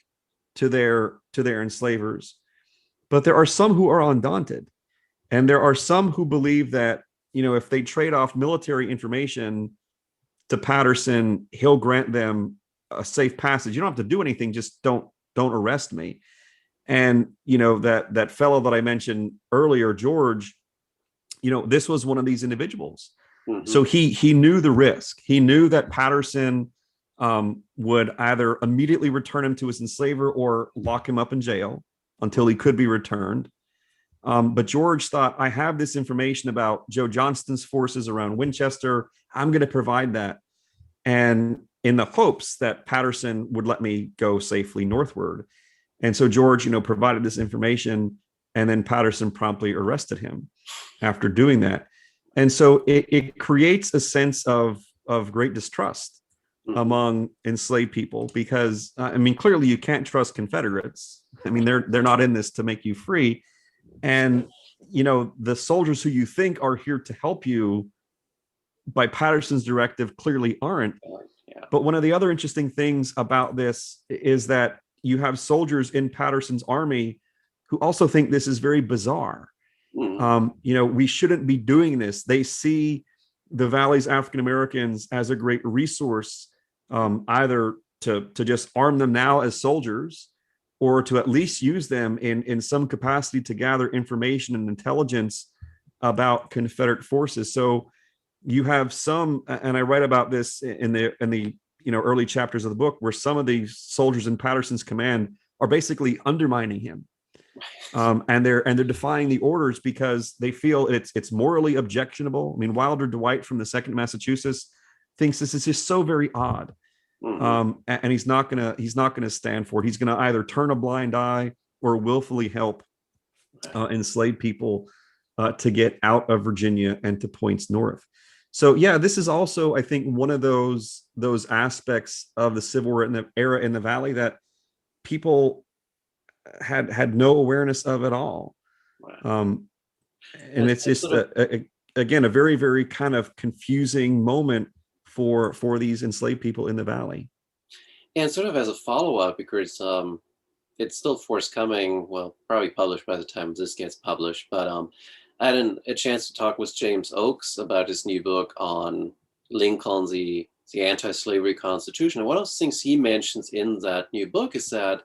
[SPEAKER 2] to their enslavers, but there are some who are undaunted, and there are some who believe that if they trade off military information to Patterson, he'll grant them a safe passage. You don't have to do anything, just don't arrest me. And that fellow that I mentioned earlier, George, this was one of these individuals. Mm-hmm. So he knew the risk. He knew that Patterson would either immediately return him to his enslaver or lock him up in jail until he could be returned. But George thought, I have this information about Joe Johnston's forces around Winchester. I'm going to provide that, and in the hopes that Patterson would let me go safely northward. And so George, provided this information, and then Patterson promptly arrested him after doing that. And so it creates a sense of great distrust among enslaved people, because clearly you can't trust Confederates. They're not in this to make you free. And the soldiers who you think are here to help you by Patterson's directive clearly aren't. Yeah. But one of the other interesting things about this is that you have soldiers in Patterson's army who also think this is very bizarre. We shouldn't be doing this. They see the Valley's African Americans as a great resource, either to just arm them now as soldiers, or to at least use them in some capacity to gather information and intelligence about Confederate forces. So you have some, and I write about this in the early chapters of the book, where some of these soldiers in Patterson's command are basically undermining him. And they're defying the orders because they feel it's morally objectionable. Wilder Dwight from the 2nd Massachusetts thinks this is just so very odd. Mm-hmm. And he's not gonna stand for it. He's gonna either turn a blind eye or willfully help enslaved people to get out of Virginia and to points north. So yeah, this is also, I think, one of those aspects of the Civil War era in the Valley that people had no awareness of at all. Wow. And it's just again a very, very kind of confusing moment for these enslaved people in the Valley.
[SPEAKER 1] And sort of as a follow-up, because it's still forthcoming, well, probably published by the time this gets published, but I had a chance to talk with James Oakes about his new book on Lincoln, the anti-slavery constitution. And one of the things he mentions in that new book is that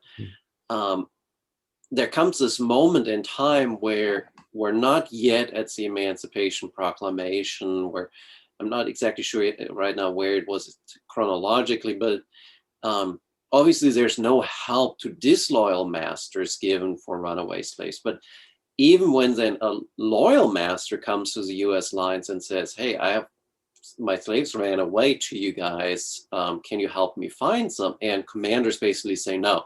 [SPEAKER 1] there comes this moment in time where we're not yet at the Emancipation Proclamation, where I'm not exactly sure right now where it was chronologically, but obviously there's no help to disloyal masters given for runaway slaves. But even when then a loyal master comes to the US lines and says, hey, my slaves ran away to you guys, can you help me find some? And commanders basically say no.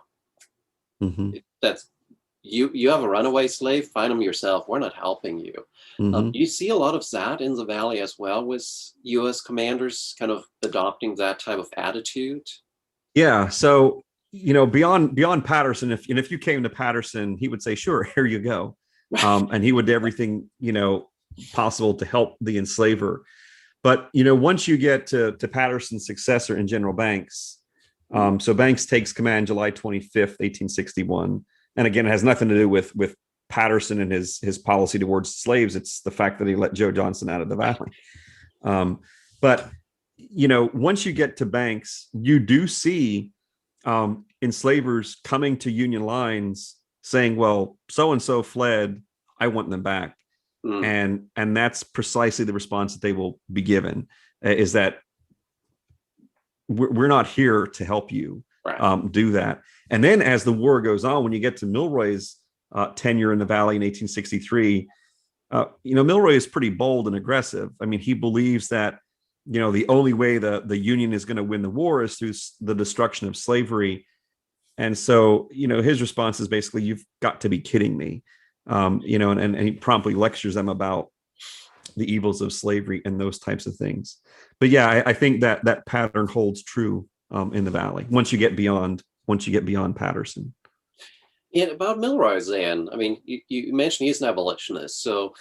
[SPEAKER 1] Mm-hmm. That's you have a runaway slave, find them yourself. We're not helping you. Mm-hmm. You see a lot of that in the Valley as well, with US commanders kind of adopting that type of attitude.
[SPEAKER 2] Yeah. So, beyond Patterson, if you came to Patterson, he would say, sure, here you go. And he would do everything, possible to help the enslaver. But once you get to Patterson's successor in General Banks, so Banks takes command July 25th, 1861, and again, it has nothing to do with Patterson and his policy towards slaves. It's the fact that he let Joe Johnson out of the valley. But once you get to Banks, you do see enslavers coming to Union lines saying, "Well, so and so fled. I want them back." And that's precisely the response that they will be given, is that we're not here to help you do that. And then as the war goes on, when you get to Milroy's tenure in the Valley in 1863, Milroy is pretty bold and aggressive. I mean, he believes that, the only way the Union is going to win the war is through the destruction of slavery. And so, his response is basically, "You've got to be kidding me." And he promptly lectures them about the evils of slavery and those types of things. But yeah, I think that pattern holds true in the Valley once you get beyond Patterson.
[SPEAKER 1] And about Milroy, then, I mean, you mentioned he's an abolitionist, so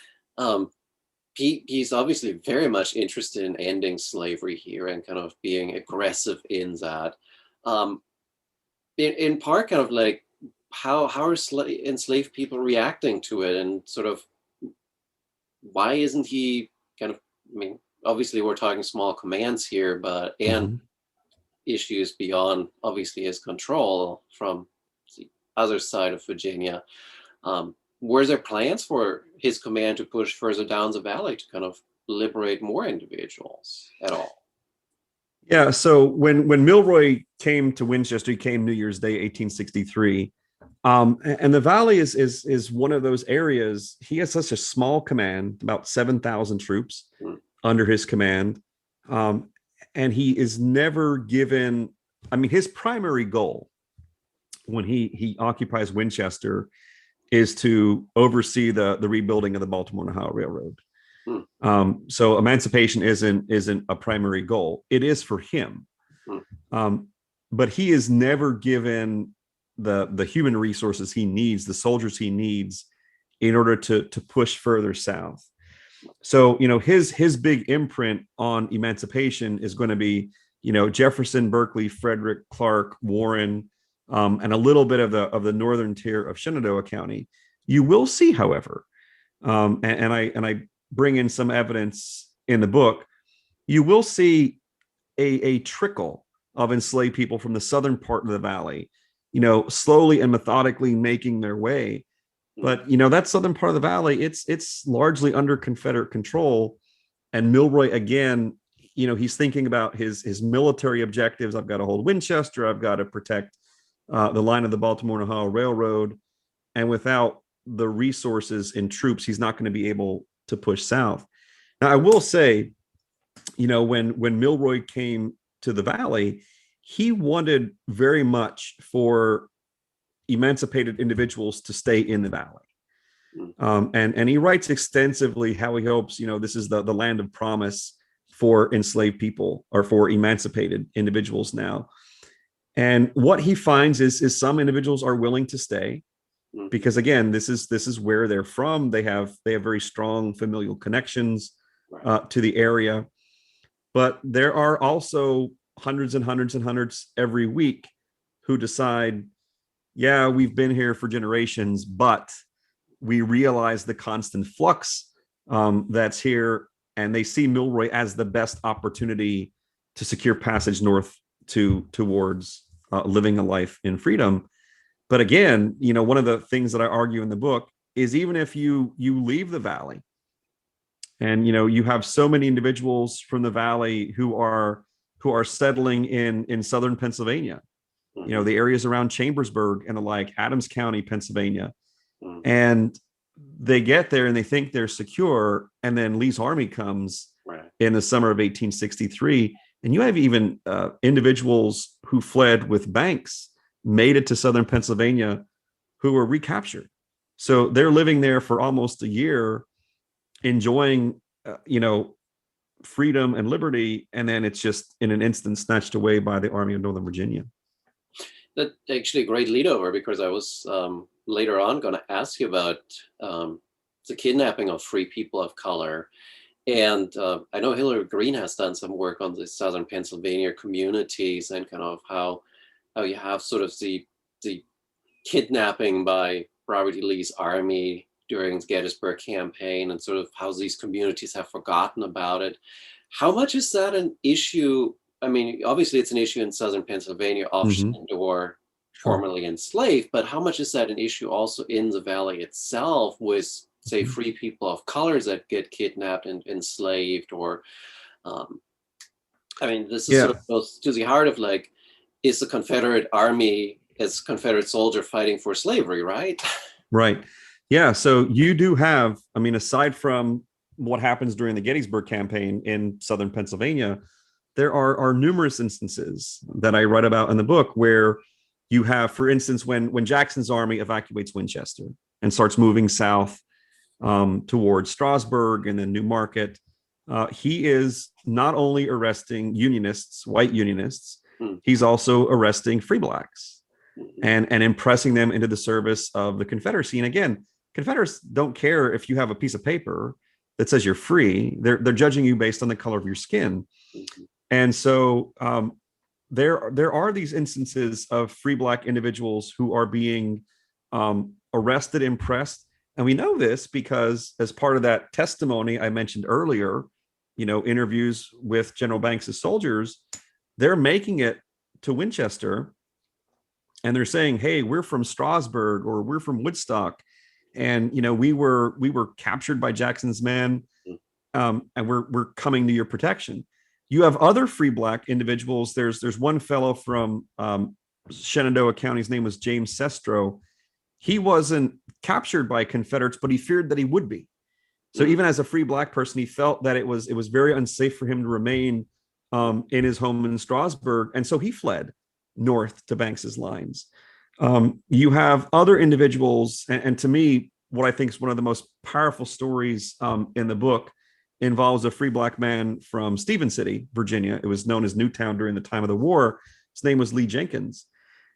[SPEAKER 1] he's obviously very much interested in ending slavery here and kind of being aggressive in that. In part, kind of like, how are enslaved people reacting to it, and sort of why isn't he kind of, I mean, obviously we're talking small commands here, but issues beyond obviously his control from the other side of Virginia. Were there plans for his command to push further down the valley to kind of liberate more individuals at all?
[SPEAKER 2] Yeah, so when Milroy came to Winchester, he came New Year's Day, 1863. And the Valley is one of those areas. He has such a small command, about 7,000 troops under his command. And he is never given, I mean, his primary goal when he occupies Winchester is to oversee the rebuilding of the Baltimore and Ohio Railroad. So emancipation isn't a primary goal. It is for him. But he is never given the human resources he needs, the soldiers he needs in order to push further south. So, his big imprint on emancipation is going to be, Jefferson, Berkeley, Frederick, Clark, Warren, and a little bit of the northern tier of Shenandoah County. You will see, however, and I bring in some evidence in the book, you will see a trickle of enslaved people from the southern part of the Valley, slowly and methodically making their way. But, that southern part of the Valley, it's largely under Confederate control. And Milroy, again, he's thinking about his military objectives. I've got to hold Winchester. I've got to protect the line of the Baltimore and Ohio Railroad. And without the resources and troops, he's not going to be able to push south. Now, I will say, when Milroy came to the Valley, he wanted very much for emancipated individuals to stay in the Valley. And he writes extensively how he hopes, this is the land of promise for enslaved people, or for emancipated individuals now. And what he finds is some individuals are willing to stay because, again, this is where they're from. They have very strong familial connections to the area. But there are also hundreds and hundreds and hundreds every week who decide, yeah, we've been here for generations, but we realize the constant flux that's here, and they see Milroy as the best opportunity to secure passage north towards living a life in freedom. But again, one of the things that I argue in the book is, even if you leave the Valley, and you have so many individuals from the Valley who are settling in southern Pennsylvania, the areas around Chambersburg and the like, Adams County, Pennsylvania, and they get there and they think they're secure, and then Lee's army comes in the summer of 1863, and you have even individuals who fled with Banks made it to southern Pennsylvania who were recaptured. So they're living there for almost a year, enjoying freedom and liberty, and then it's just in an instant snatched away by the Army of Northern Virginia.
[SPEAKER 1] That's actually a great lead over, because I was later on going to ask you about the kidnapping of free people of color. And I know Hillary Green has done some work on the Southern Pennsylvania communities and kind of how you have sort of the kidnapping by Robert E. Lee's army during the Gettysburg campaign, and sort of how these communities have forgotten about it. How much is that an issue? I mean, obviously it's an issue in Southern Pennsylvania of Shenandoah,
[SPEAKER 2] Sure.
[SPEAKER 1] formerly enslaved, but how much is that an issue also in the valley itself with, say, free people of colors that get kidnapped and enslaved? Or um, I mean, this is sort
[SPEAKER 2] Yeah.
[SPEAKER 1] of goes to the heart of, like, is the Confederate Army as Confederate soldier fighting for slavery, right?
[SPEAKER 2] Right. Yeah. So you do have, I mean, aside from what happens during the Gettysburg campaign in Southern Pennsylvania, there are numerous instances that I write about in the book where you have, for instance, when Jackson's army evacuates Winchester and starts moving south towards Strasburg and then Newmarket, he is not only arresting Unionists, white Unionists, he's also arresting free blacks and impressing them into the service of the Confederacy. And again, Confederates don't care if you have a piece of paper that says you're free. They're judging you based on the color of your skin. And so there are these instances of free black individuals who are being arrested, impressed. And we know this because as part of that testimony I mentioned earlier, interviews with General Banks's soldiers, they're making it to Winchester and they're saying, hey, we're from Strasburg or we're from Woodstock. And, we were captured by Jackson's men and we're coming to your protection. You have other free black individuals. There's one fellow from Shenandoah County. His name was James Sestro. He wasn't captured by Confederates, but he feared that he would be. So even as a free black person, he felt that it was very unsafe for him to remain in his home in Strasburg, and so he fled north to Banks's lines. You have other individuals, and to me, what I think is one of the most powerful stories in the book involves a free black man from Stephen City, Virginia. It was known as Newtown during the time of the war. His name was Lee Jenkins.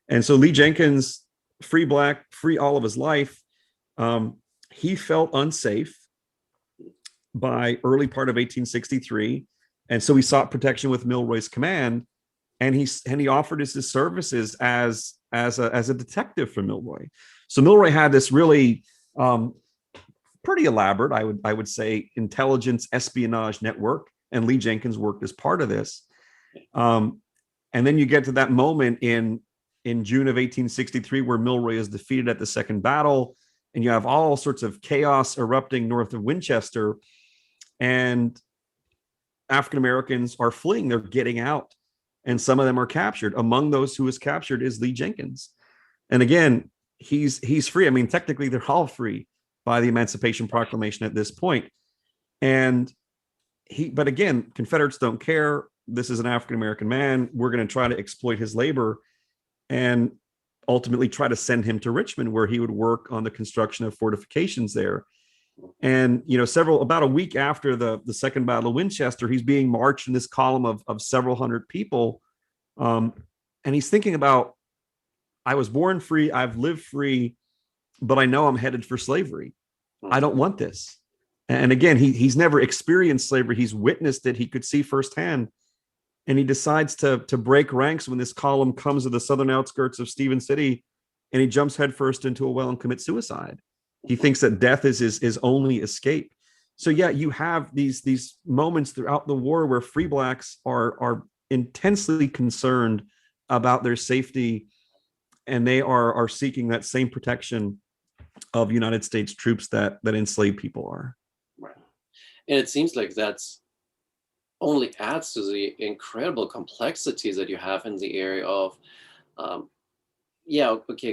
[SPEAKER 2] And so Lee Jenkins, free black, free all of his life, he felt unsafe by early part of 1863. And so he sought protection with Milroy's command. And he offered his services as a detective for Milroy. So Milroy had this really pretty elaborate, I would say, intelligence espionage network, and Lee Jenkins worked as part of this. And then you get to that moment in June of 1863 where Milroy is defeated at the Second Battle, and you have all sorts of chaos erupting north of Winchester, and African Americans are fleeing. They're getting out, and some of them are captured. Among those who was captured is Lee Jenkins. And again, he's free. I mean, technically, they're all free by the Emancipation Proclamation at this point. And but again, Confederates don't care. This is an African American man. We're going to try to exploit his labor and ultimately try to send him to Richmond, where he would work on the construction of fortifications there. And about a week after the Second Battle of Winchester, he's being marched in this column of several hundred people, and he's thinking about, I was born free, I've lived free, but I know I'm headed for slavery. I don't want this. And again, he's never experienced slavery. He's witnessed it. He could see firsthand. And he decides to break ranks when this column comes to the southern outskirts of Stephen City, and he jumps headfirst into a well and commits suicide. He thinks that death is his only escape. So yeah, you have these moments throughout the war where free blacks are intensely concerned about their safety, and they are seeking that same protection of United States troops that enslaved people are.
[SPEAKER 1] Right. And it seems like that's only adds to the incredible complexities that you have in the area of,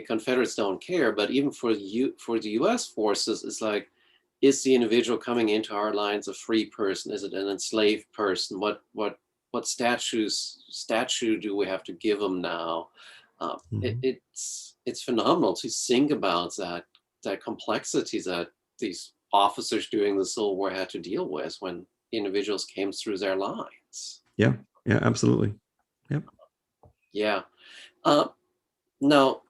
[SPEAKER 1] Confederates don't care, but even for the U.S. forces, it's like, is the individual coming into our lines a free person? Is it an enslaved person? What statue do we have to give them now? It's phenomenal to think about that complexity that these officers during the Civil War had to deal with when individuals came through their lines.
[SPEAKER 2] Yeah, absolutely. Yep.
[SPEAKER 1] Yeah. Now,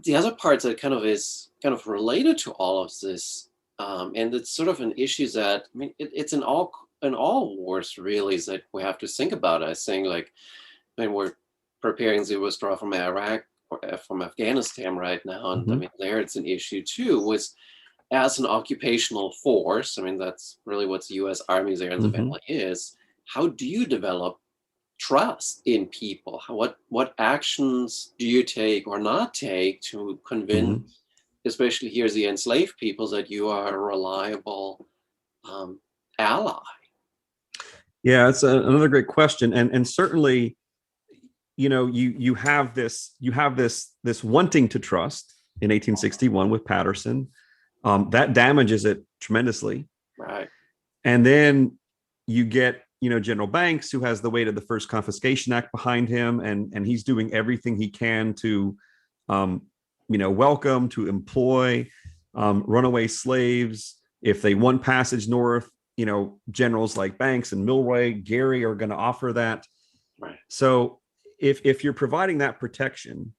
[SPEAKER 1] the other part that is kind of related to all of this And it's sort of an issue that, I mean, it's in all wars really, is that we have to think about. I think, like, when we're preparing the withdrawal from Iraq or from Afghanistan right now, and I
[SPEAKER 2] Mhm.
[SPEAKER 1] mean, there it's an issue too, with as an occupational force. I mean, that's really what the U.S. Army there in the
[SPEAKER 2] Mhm.
[SPEAKER 1] Valley is. How do you develop trust in people? What actions do you take or not take to
[SPEAKER 2] Mhm.
[SPEAKER 1] convince, especially here the enslaved people, that you are a reliable um, ally?
[SPEAKER 2] Yeah, it's another great question, and certainly, you have this wanting to trust in 1861 with Patterson, that damages it tremendously,
[SPEAKER 1] Right.
[SPEAKER 2] and then you get General Banks, who has the weight of the First Confiscation Act behind him, and he's doing everything he can to, um, welcome, to employ runaway slaves if they want passage north. Generals like Banks and Milroy, Gary are going to offer that.
[SPEAKER 1] Right.
[SPEAKER 2] So if you're providing that protection,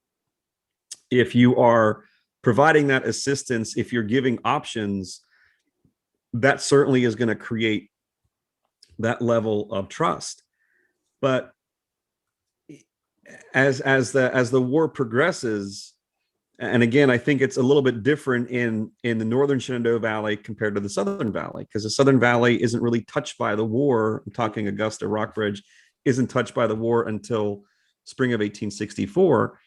[SPEAKER 2] if you are providing that assistance, if you're giving options, that certainly is going to create that level of trust. But as the war progresses, and again, I think it's a little bit different in the northern Shenandoah Valley compared to the southern valley, because the southern valley isn't really touched by the war. I'm talking Augusta, Rockbridge isn't touched by the war until spring of 1864.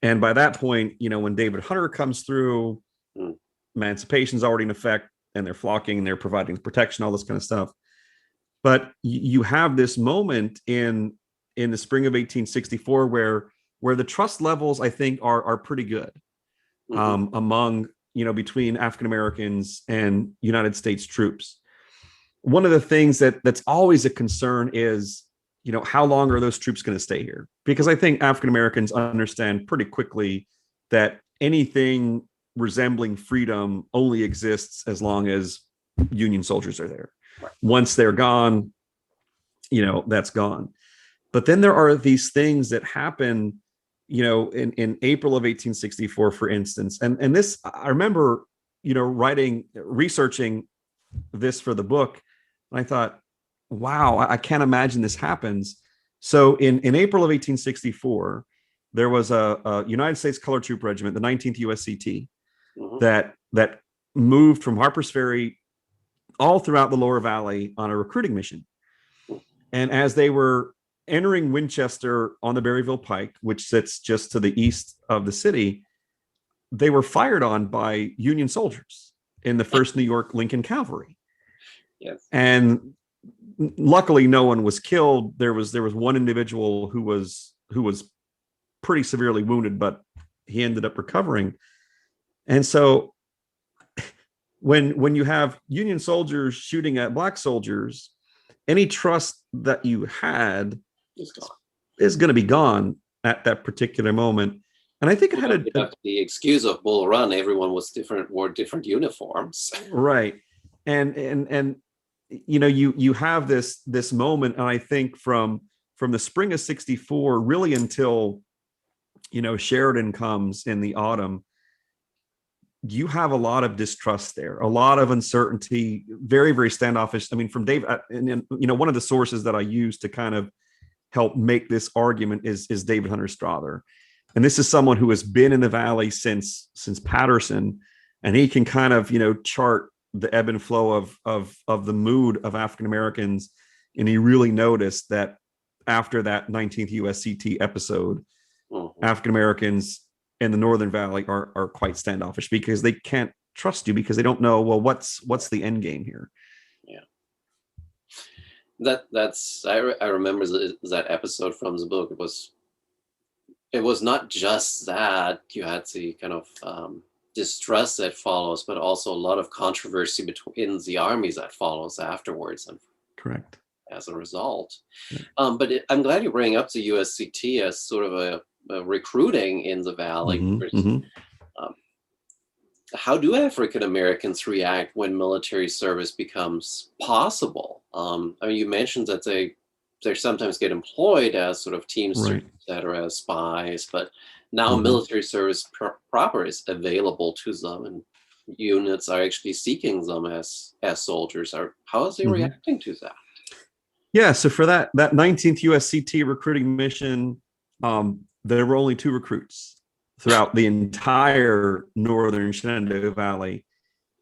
[SPEAKER 2] And by that point, when David Hunter comes through,
[SPEAKER 1] Mm.
[SPEAKER 2] emancipation's already in effect, and they're flocking and they're providing protection, all this kind of stuff. But you have this moment in the spring of 1864 where the trust levels, I think, are pretty good,
[SPEAKER 1] Hmm.
[SPEAKER 2] among between African Americans and United States troops. One of the things that's always a concern is, how long are those troops going to stay here? Because I think African Americans understand pretty quickly that anything resembling freedom only exists as long as Union soldiers are there.
[SPEAKER 1] Right.
[SPEAKER 2] Once they're gone, that's gone. But then there are these things that happen, in April of 1864, for instance. And this, I remember, researching this for the book. And I thought, wow, I can't imagine this happens. So in April of 1864, there was a United States Colored Troop Regiment, the 19th USCT,
[SPEAKER 1] Hmm.
[SPEAKER 2] that moved from Harper's Ferry all throughout the Lower Valley on a recruiting mission. And as they were entering Winchester on the Berryville Pike, which sits just to the east of the city, they were fired on by Union soldiers in the 1st New York Lincoln Cavalry.
[SPEAKER 1] Yes.
[SPEAKER 2] And luckily, no one was killed. There was one individual who was pretty severely wounded, but he ended up recovering. And so when you have Union soldiers shooting at black soldiers, any trust that you had
[SPEAKER 1] It's gone.
[SPEAKER 2] is going to be gone at that particular moment. And I think it had
[SPEAKER 1] Well, you have the excuse of Bull Run. Everyone wore different uniforms.
[SPEAKER 2] right. And you have this moment, and I think from the spring of 64 really until Sheridan comes in the autumn, you have a lot of distrust there, a lot of uncertainty, very, very standoffish. I mean, from Dave, and one of the sources that I use to kind of help make this argument is David Hunter Strother. And this is someone who has been in the Valley since Patterson, and he can kind of, chart the ebb and flow of the mood of African Americans. And he really noticed that after that 19th USCT episode,
[SPEAKER 1] Mhm.
[SPEAKER 2] African Americans in the Northern Valley are quite standoffish because they can't trust you, because they don't know, well, what's the end game here.
[SPEAKER 1] Yeah. I remember that episode from the book. It was not just that you had the kind of distrust that follows, but also a lot of controversy between the armies that follows afterwards, and
[SPEAKER 2] Correct.
[SPEAKER 1] as a result.
[SPEAKER 2] Yeah.
[SPEAKER 1] I'm glad you bring up the USCT as sort of a recruiting in the Valley.
[SPEAKER 2] Mm-hmm, mm-hmm.
[SPEAKER 1] Um, how do African Americans react when military service becomes possible? I mean, you mentioned that they sometimes get employed as sort of teamsters,
[SPEAKER 2] Right.
[SPEAKER 1] etc., as spies, but now
[SPEAKER 2] Mm-hmm.
[SPEAKER 1] military service proper is available to them. And units are actually seeking them as soldiers. How is they
[SPEAKER 2] Mhm.
[SPEAKER 1] reacting to that?
[SPEAKER 2] Yeah, so for that 19th USCT recruiting mission, there were only 2 recruits throughout the entire northern Shenandoah Valley,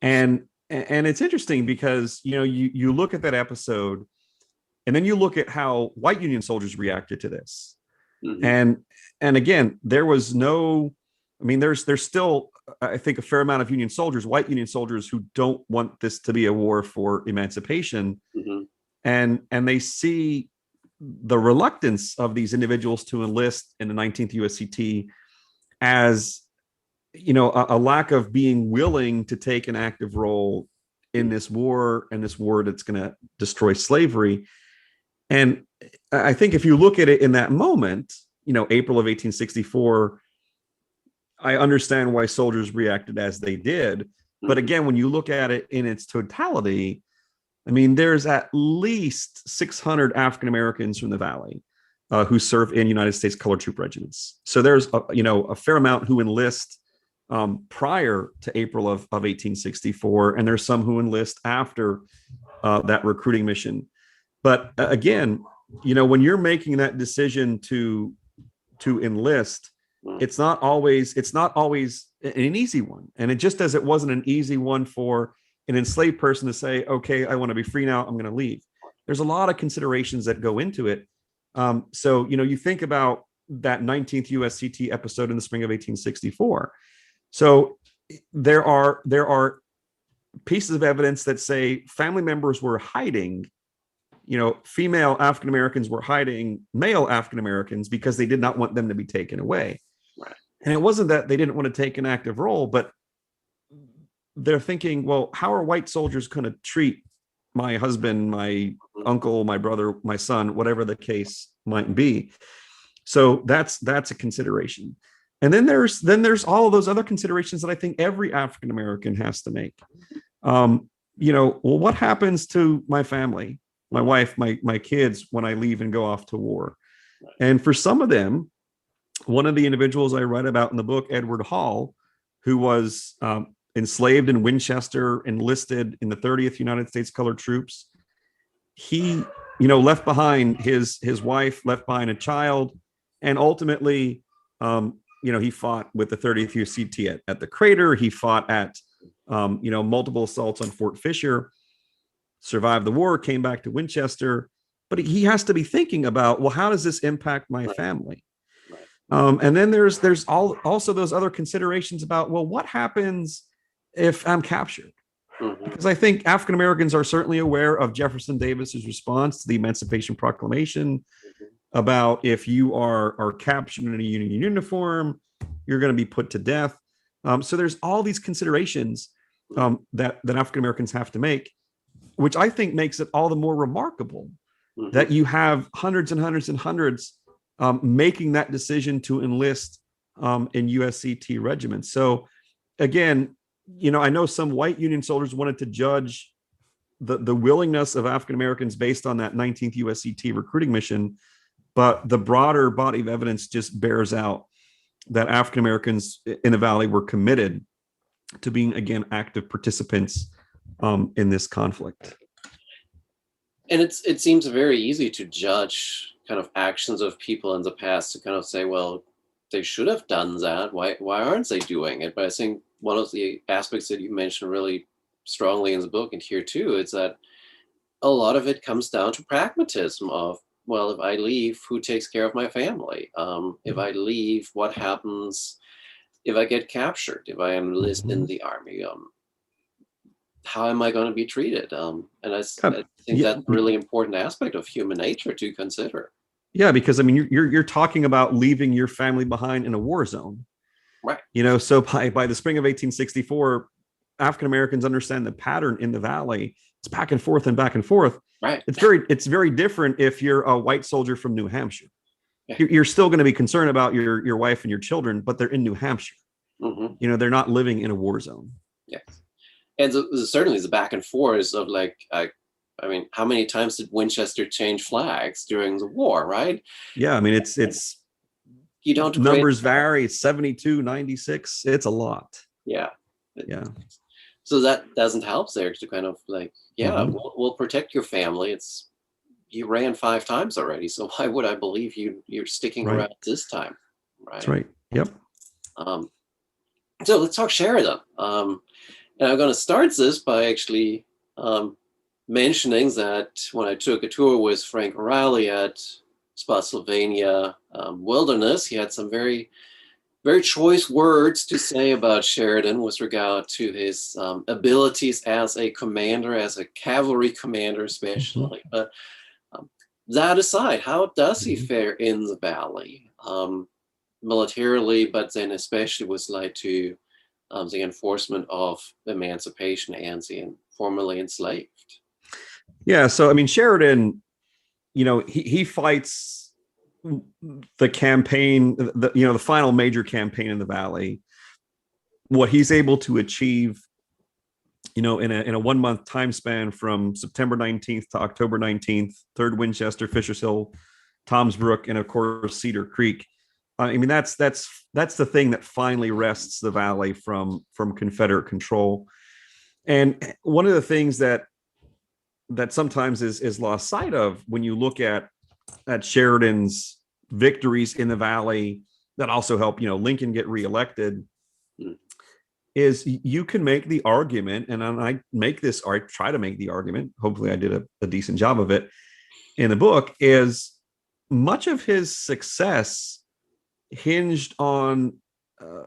[SPEAKER 2] and it's interesting because you look at that episode, and then you look at how white Union soldiers reacted to this,
[SPEAKER 1] Mm-hmm.
[SPEAKER 2] and again, there was no, I mean, there's still, I think, a fair amount of Union soldiers, white Union soldiers, who don't want this to be a war for emancipation,
[SPEAKER 1] Mm-hmm.
[SPEAKER 2] and they see the reluctance of these individuals to enlist in the 19th USCT as a lack of being willing to take an active role in this war, and this war that's going to destroy slavery. And I think if you look at it in that moment, April of 1864, I understand why soldiers reacted as they did. But
[SPEAKER 1] Mm-hmm.
[SPEAKER 2] again, when you look at it in its totality, I mean, there's at least 600 African Americans from the Valley who serve in United States colored troop regiments. So there's a fair amount who enlist prior to April of 1864, and there's some who enlist after that recruiting mission. But again, when you're making that decision to enlist, it's not always an easy one. And it just as it wasn't an easy one for an enslaved person to say, okay, I want to be free now, I'm going to leave. There's a lot of considerations that go into it. So you think about that 19th USCT episode in the spring of 1864. So there are pieces of evidence that say family members were hiding, female African Americans were hiding male African Americans because they did not want them to be taken away.
[SPEAKER 1] Right.
[SPEAKER 2] And it wasn't that they didn't want to take an active role, but they're thinking, well, how are white soldiers going to treat my husband, my uncle, my brother, my son, whatever the case might be? So that's a consideration. And then there's all of those other considerations that I think every African American has to make. Well, what happens to my family, my wife, my kids when I leave and go off to war? And for some of them, one of the individuals I write about in the book, Edward Hall, who was enslaved in Winchester, enlisted in the 30th United States Colored Troops, he left behind his wife, left behind a child, and ultimately he fought with the 30th UCT at the Crater. He fought at multiple assaults on Fort Fisher, survived the war, came back to Winchester, but he has to be thinking about, well, how does this impact my family? And then there's also those other considerations about, well, what happens if I'm captured? Because I think African Americans are certainly aware of Jefferson Davis's response to the Emancipation Proclamation about, if you are captured in a Union uniform, you're going to be put to death. So there's all these considerations that African Americans have to make, which I think makes it all the more remarkable that you have hundreds and hundreds and hundreds making that decision to enlist in USCT regiments. So again, I know some white Union soldiers wanted to judge the willingness of African Americans based on that 19th USCT recruiting mission, but the broader body of evidence just bears out that African Americans in the Valley were committed to being, again, active participants in this conflict.
[SPEAKER 1] And it seems very easy to judge kind of actions of people in the past, to kind of say, well, they should have done that. Why aren't they doing it? But I think one of the aspects that you mentioned really strongly in the book, and here too, is that a lot of it comes down to pragmatism of, well, if I leave, who takes care of my family? If I leave, what happens if I get captured, if I enlist in the army? How am I going to be treated? And I think that's a really important aspect of human nature to consider.
[SPEAKER 2] Yeah, because I mean, you're talking about leaving your family behind in a war zone,
[SPEAKER 1] right?
[SPEAKER 2] So by the spring of 1864, African Americans understand the pattern in the Valley. It's back and forth and back and forth.
[SPEAKER 1] Right.
[SPEAKER 2] It's very different if you're a white soldier from New Hampshire. Yeah. You're still going to be concerned about your wife and your children, but they're in New Hampshire. They're not living in a war zone.
[SPEAKER 1] Yes. And certainly the back and forth of, like, I mean, how many times did Winchester change flags during the war, right?
[SPEAKER 2] Yeah, I mean, it's
[SPEAKER 1] you don't
[SPEAKER 2] numbers vary. It's 72, 96. It's a lot.
[SPEAKER 1] Yeah.
[SPEAKER 2] Yeah.
[SPEAKER 1] So that doesn't help there to kind of like, yeah,
[SPEAKER 2] Mhm.
[SPEAKER 1] we'll protect your family. It's you ran 5 times already, so why would I believe you're sticking
[SPEAKER 2] Right.
[SPEAKER 1] around this time,
[SPEAKER 2] That's
[SPEAKER 1] right?
[SPEAKER 2] right. Yep.
[SPEAKER 1] Um, so let's talk Sheridan. And I'm going to start this by actually um, mentioning that when I took a tour with Frank O'Reilly at Spotsylvania Wilderness, he had some very, very choice words to say about Sheridan with regard to his abilities as a commander, as a cavalry commander,
[SPEAKER 2] Mhm.
[SPEAKER 1] especially. But um, that aside, how does he
[SPEAKER 2] Mhm.
[SPEAKER 1] fare in the valley? Militarily, but then especially with like to the enforcement of emancipation and the formerly enslaved.
[SPEAKER 2] Yeah. So I mean, Sheridan, he fights the campaign, the final major campaign in the Valley. What he's able to achieve, in a 1 month time span from September 19th to October 19th, Third Winchester, Fisher's Hill, Tom's Brook, and of course Cedar Creek. I mean, that's the thing that finally wrests the Valley from Confederate control. And one of the things that sometimes is lost sight of when you look at Sheridan's victories in the Valley that also help Lincoln get reelected
[SPEAKER 1] Mm.
[SPEAKER 2] is you can make the argument, and I make this, or I try to make the argument. Hopefully, I did a decent job of it in the book. Is much of his success hinged on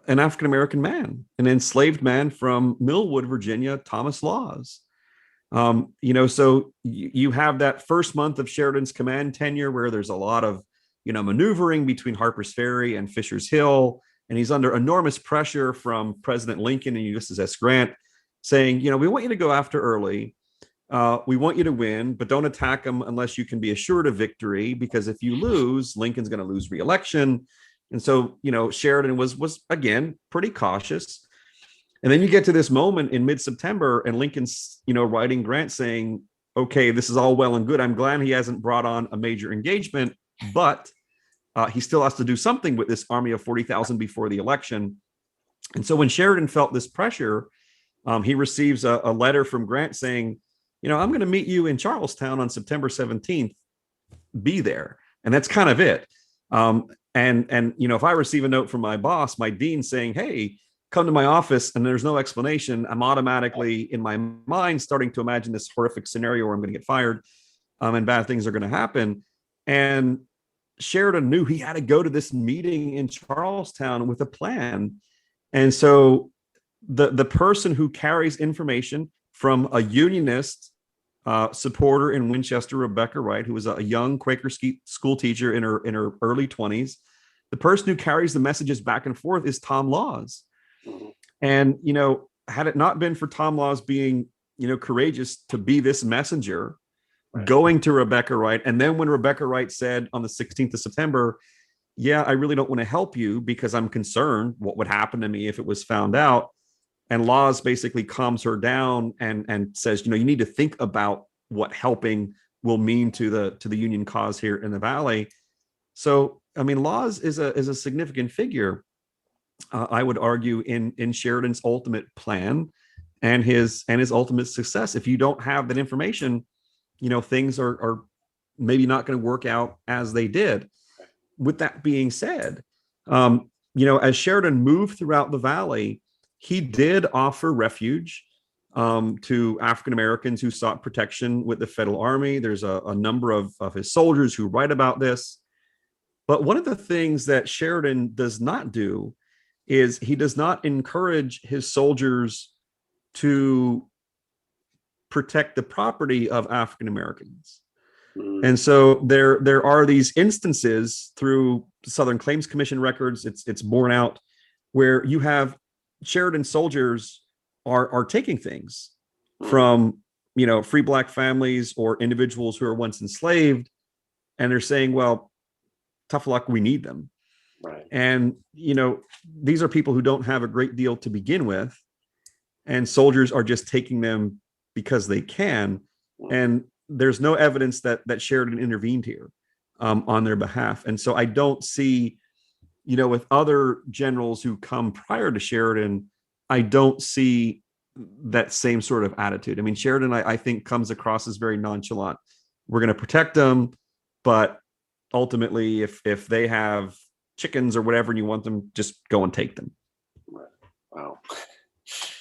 [SPEAKER 2] an African American man, an enslaved man from Millwood, Virginia, Thomas Laws. So you have that first month of Sheridan's command tenure where there's a lot of, maneuvering between Harper's Ferry and Fisher's Hill. And he's under enormous pressure from President Lincoln and Ulysses S. Grant saying, we want you to go after Early. We want you to win, but don't attack him unless you can be assured of victory, because if you lose, Lincoln's going to lose re-election. And so, Sheridan was again pretty cautious. And then you get to this moment in mid-September, and Lincoln's, writing Grant saying, okay, this is all well and good. I'm glad he hasn't brought on a major engagement, but he still has to do something with this army of 40,000 before the election. And so when Sheridan felt this pressure, he receives a letter from Grant saying, I'm going to meet you in Charlestown on September 17th. Be there. And that's kind of it. And if I receive a note from my boss, my dean saying, hey, come to my office, and there's no explanation, I'm automatically in my mind starting to imagine this horrific scenario where I'm going to get fired, and bad things are going to happen. And Sheridan knew he had to go to this meeting in Charlestown with a plan. And so the person who carries information from a unionist supporter in Winchester, Rebecca Wright, who was a young Quaker school teacher in her early 20s. The person who carries the messages back and forth is Tom Laws.
[SPEAKER 1] Mhm.
[SPEAKER 2] And, had it not been for Tom Laws being, courageous to be this messenger,
[SPEAKER 1] Right.
[SPEAKER 2] going to Rebecca Wright, and then when Rebecca Wright said on the 16th of September, yeah, I really don't want to help you because I'm concerned what would happen to me if it was found out. And Laws basically calms her down and says, you need to think about what helping will mean to the Union cause here in the Valley. So, I mean, Laws is a significant figure, I would argue, in Sheridan's ultimate plan and his ultimate success. If you don't have that information, things are maybe not going to work out as they did. With that being said, as Sheridan moved throughout the Valley, he did offer refuge to African Americans who sought protection with the Federal Army. There's a number of his soldiers who write about this. But one of the things that Sheridan does not do is he does not encourage his soldiers to protect the property of African Americans.
[SPEAKER 1] Mm.
[SPEAKER 2] And so there are these instances through Southern Claims Commission records. It's borne out where you have Sheridan soldiers are taking things
[SPEAKER 1] Mm.
[SPEAKER 2] from free black families or individuals who are once enslaved, and they're saying, well, tough luck, we need them.
[SPEAKER 1] Right.
[SPEAKER 2] And these are people who don't have a great deal to begin with, and soldiers are just taking them because they can.
[SPEAKER 1] Mm.
[SPEAKER 2] And there's no evidence that Sheridan intervened here on their behalf. And so I don't see, with other generals who come prior to Sheridan, I don't see that same sort of attitude. I mean, Sheridan, I think, comes across as very nonchalant. We're going to protect them, but ultimately, if they have chickens or whatever and you want them, just go and take them.
[SPEAKER 1] Wow.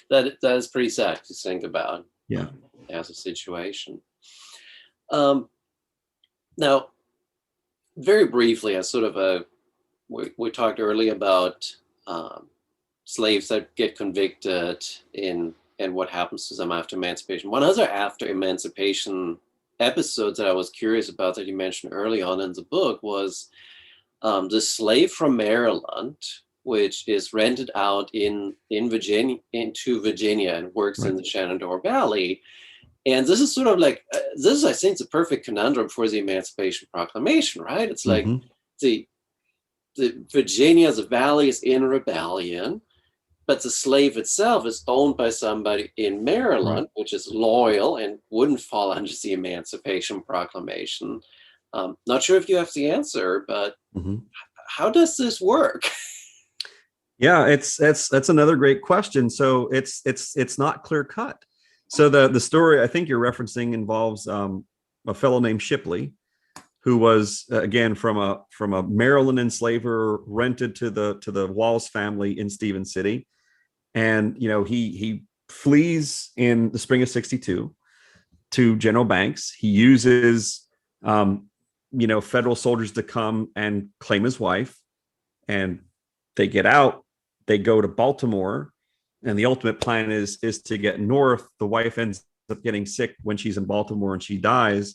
[SPEAKER 1] That is pretty sad to think about.
[SPEAKER 2] Yeah.
[SPEAKER 1] As a situation. Now, very briefly, as sort of we talked earlier about slaves that get convicted and what happens to them after emancipation. One other after emancipation episodes that I was curious about that you mentioned early on in the book was the slave from Maryland, which is rented out in Virginia into Virginia and works in the Shenandoah Valley. And this is sort of like this is, I think, the perfect conundrum for the Emancipation Proclamation, right? It's like the Virginia, the valley is in rebellion, but the slave itself is owned by somebody in Maryland, which is loyal and wouldn't fall under the Emancipation Proclamation. Not sure if you have the answer, but how does this work?
[SPEAKER 2] Yeah, that's another great question. So it's not clear cut. So the story I think you're referencing involves a fellow named Shipley, who was again from a Maryland enslaver rented to the Walls family in Stevens City, and he flees in the spring of '62 to General Banks. He uses federal soldiers to come and claim his wife, and they get out. They go to Baltimore. And the ultimate plan is to get north. The wife ends up getting sick when she's in Baltimore and she dies.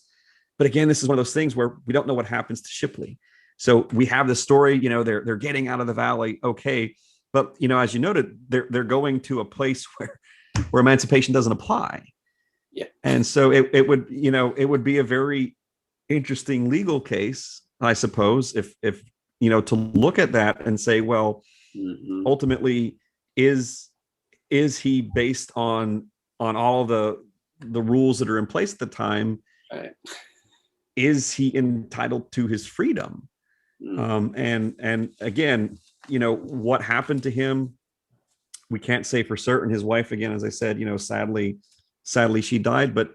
[SPEAKER 2] But again, this is one of those things where we don't know what happens to Shipley. So we have this story, they're getting out of the valley. Okay. But, as you noted, they're going to a place where emancipation doesn't apply.
[SPEAKER 1] Yeah.
[SPEAKER 2] And so it would be a very interesting legal case, I suppose, if to look at that and say, well, ultimately is he based on all the rules that are in place at the time?
[SPEAKER 1] Right.
[SPEAKER 2] Is he entitled to his freedom? And again, what happened to him? We can't say for certain. His wife, again, as I said, sadly she died. But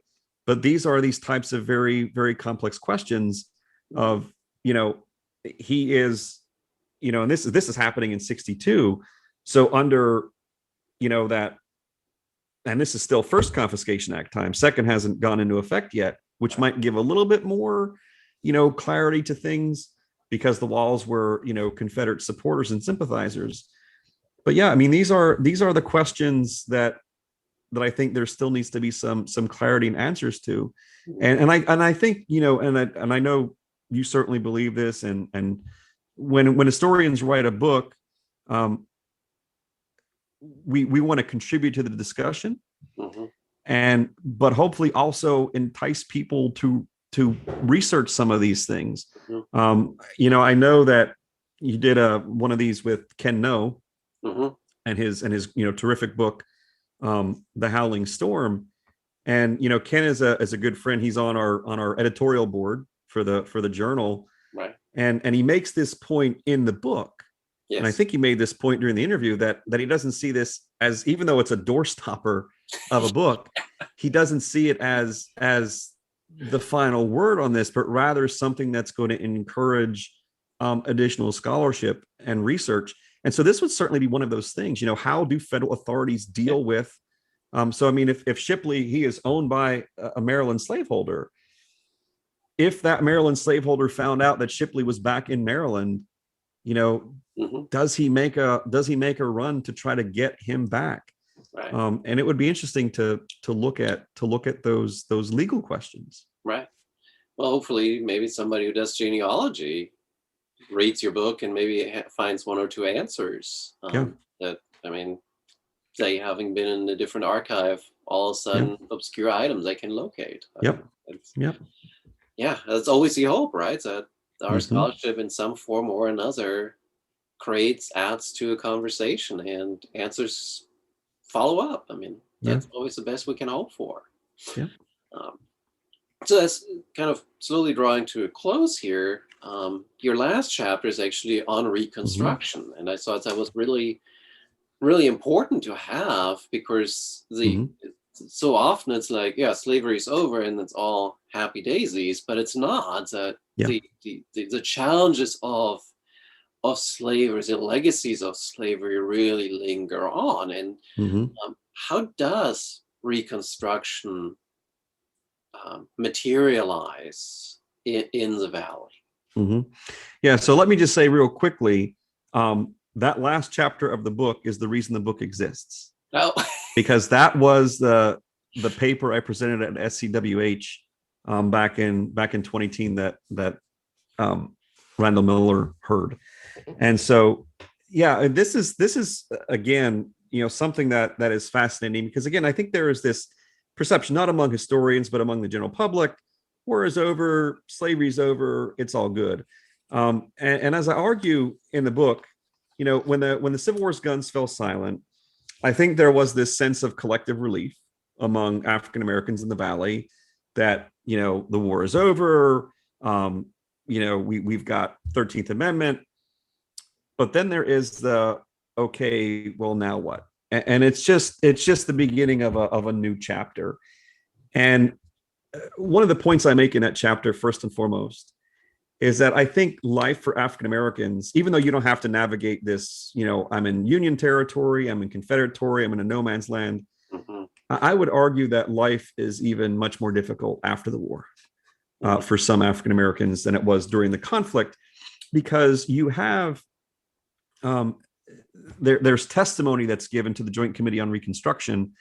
[SPEAKER 2] these are these types of very, very complex questions of, he is, and this is happening in '62. So under that, and this is still first Confiscation Act time, second hasn't gone into effect yet, which might give a little bit more clarity to things, because the Walls were Confederate supporters and sympathizers. But yeah, I mean, these are the questions that I think there still needs to be some clarity and answers to. And I think and I know you certainly believe this, and when historians write a book, we want to contribute to the discussion, but hopefully also entice people to research some of these things. I know that you did one of these with Ken No and his terrific book, The Howling Storm. And Ken is a good friend. He's on our editorial board for the journal,
[SPEAKER 1] right?
[SPEAKER 2] And he makes this point in the book. Yes. And I think he made this point during the interview that he doesn't see this as, even though it's a doorstopper of a book, he doesn't see it as the final word on this, but rather something that's going to encourage additional scholarship and research. And so this would certainly be one of those things. How do federal authorities deal with? So I mean, if Shipley, he is owned by a Maryland slaveholder, if that Maryland slaveholder found out that Shipley was back in Maryland, does he make a run to try to get him back?
[SPEAKER 1] Right.
[SPEAKER 2] And it would be interesting to look at those legal questions.
[SPEAKER 1] Right. Well, hopefully, maybe somebody who does genealogy reads your book and maybe finds one or two answers. That, I mean, say, having been in a different archive, all of a sudden, obscure items they can locate. Yeah, that's always the hope, right? That our scholarship in some form or another adds to a conversation, and answers follow up. I mean, that's always the best we can hope for.
[SPEAKER 2] Yeah.
[SPEAKER 1] So that's kind of slowly drawing to a close here. Your last chapter is actually on Reconstruction, and I thought that was really really important to have, because
[SPEAKER 2] Mhm.
[SPEAKER 1] so often it's like, yeah, slavery is over and it's all happy daisies, but it's not. That
[SPEAKER 2] Yeah.
[SPEAKER 1] the challenges of slavery, the legacies of slavery really linger on. And
[SPEAKER 2] Mhm.
[SPEAKER 1] how does Reconstruction materialize in the Valley?
[SPEAKER 2] Mhm. Yeah. So let me just say real quickly, that last chapter of the book is the reason the book exists,
[SPEAKER 1] Oh,
[SPEAKER 2] because that was the paper I presented at SCWH back in 2010 that Randall Miller heard. And so, yeah, this is again, something that is fascinating, because again, I think there is this perception, not among historians, but among the general public: war is over, slavery's over, it's all good. And as I argue in the book, when the Civil War's guns fell silent, I think there was this sense of collective relief among African Americans in the Valley that the war is over. We've got 13th Amendment, but then there is the, okay, well, now what? And it's just the beginning of a new chapter. And one of the points I make in that chapter, first and foremost, is that I think life for African Americans, even though you don't have to navigate this, I'm in Union territory, I'm in Confederate territory, I'm in a no man's land.
[SPEAKER 1] mhm,
[SPEAKER 2] I would argue that life is even much more difficult after the war
[SPEAKER 1] mhm,
[SPEAKER 2] for some African Americans than it was during the conflict, because you have um, there's testimony that's given to the Joint Committee on Reconstruction,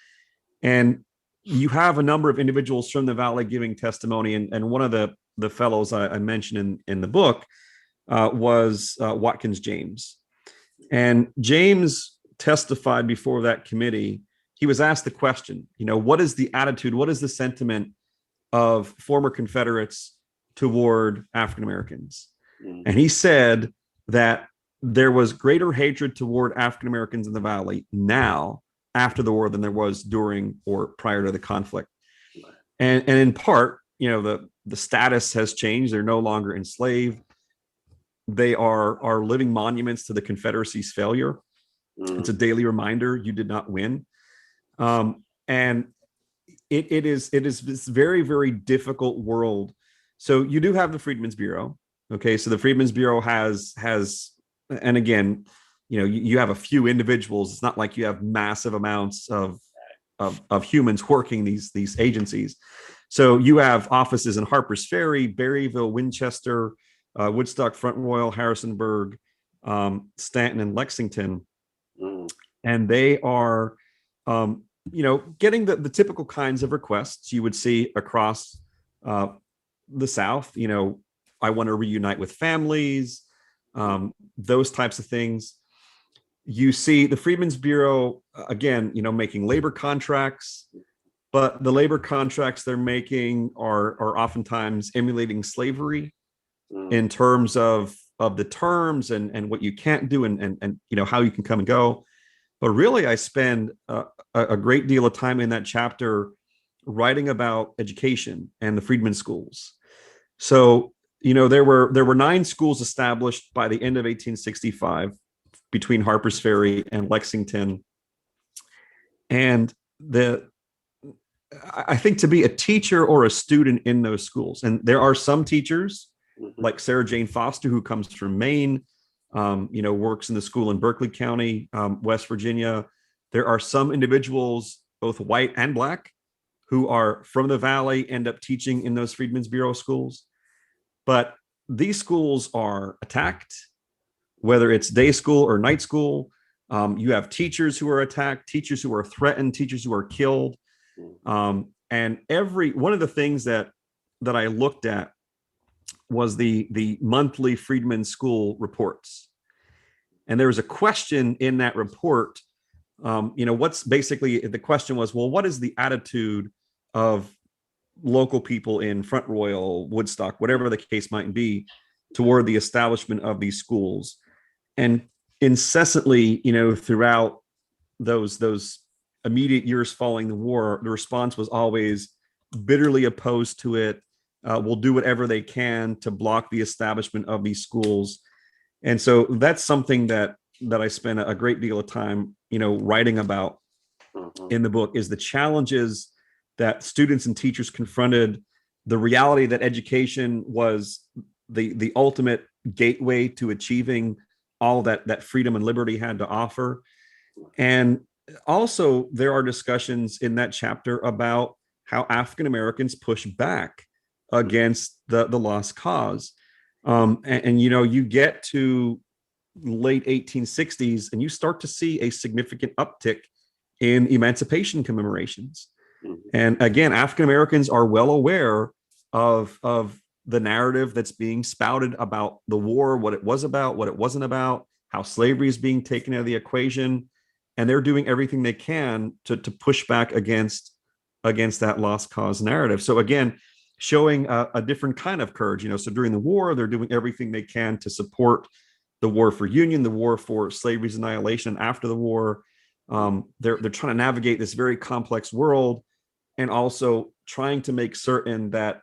[SPEAKER 2] and you have a number of individuals from the Valley giving testimony. And one of the fellows I mentioned in the book was Watkins James. And James testified before that committee. He was asked the question, what is the attitude, what is the sentiment of former Confederates toward African Americans?
[SPEAKER 1] mhm.
[SPEAKER 2] And he said that there was greater hatred toward African Americans in the Valley now after the war than there was during or prior to the conflict. And in part, the status has changed. They're no longer enslaved. They are living monuments to the Confederacy's failure. It's
[SPEAKER 1] Mm,
[SPEAKER 2] a daily reminder you did not win. And it is this very, very difficult world. So you do have the Freedmen's Bureau. Okay, so the Freedmen's Bureau has, and again, you have a few individuals. It's not like you have massive amounts of humans working these agencies. So you have offices in Harpers Ferry, Berryville, Winchester, Woodstock, Front Royal, Harrisonburg, Stanton, and Lexington,
[SPEAKER 1] mm,
[SPEAKER 2] and they are getting the typical kinds of requests you would see across uh, the South. I want to reunite with families, those types of things. You see the Freedmen's Bureau again, making labor contracts, but the labor contracts they're making are oftentimes emulating slavery
[SPEAKER 1] mm,
[SPEAKER 2] in terms of the terms and what you can't do, and how you can come and go. But really, I spend a great deal of time in that chapter writing about education and the Freedmen schools. So, there were 9 schools established by the end of 1865 between Harpers Ferry and Lexington. And the I think to be a teacher or a student in those schools, and there are some teachers
[SPEAKER 1] mhm,
[SPEAKER 2] like Sarah Jane Foster, who comes from Maine, works in the school in Berkeley County, West Virginia. There are some individuals, both white and black, who are from the Valley, end up teaching in those Freedmen's Bureau schools. But these schools are attacked, whether it's day school or night school. You have teachers who are attacked, teachers who are threatened, teachers who are killed.
[SPEAKER 1] mm,
[SPEAKER 2] And every one of the things that I looked at was the monthly Freedmen School reports. And there was a question in that report. What's basically the question was, well, what is the attitude of local people in Front Royal, Woodstock, whatever the case might be, toward the establishment of these schools? And incessantly, throughout those immediate years following the war, the response was always bitterly opposed to it. Will do whatever they can to block the establishment of these schools. And so that's something that I spent a great deal of time, writing about in the book is the challenges that students and teachers confronted, the reality that education was the ultimate gateway to achieving all that freedom and liberty had to offer. And also there are discussions in that chapter about how African Americans push back against the lost cause. And you get to late 1860s and you start to see a significant uptick in emancipation commemorations. And again, African Americans are well aware of the narrative that's being spouted about the war, what it was about, what it wasn't about, how slavery is being taken out of the equation. And they're doing everything they can to push back against that lost cause narrative. So again, showing a different kind of courage, so during the war, they're doing everything they can to support the war for union, the war for slavery's annihilation. After the war, they're trying to navigate this very complex world, and also trying to make certain that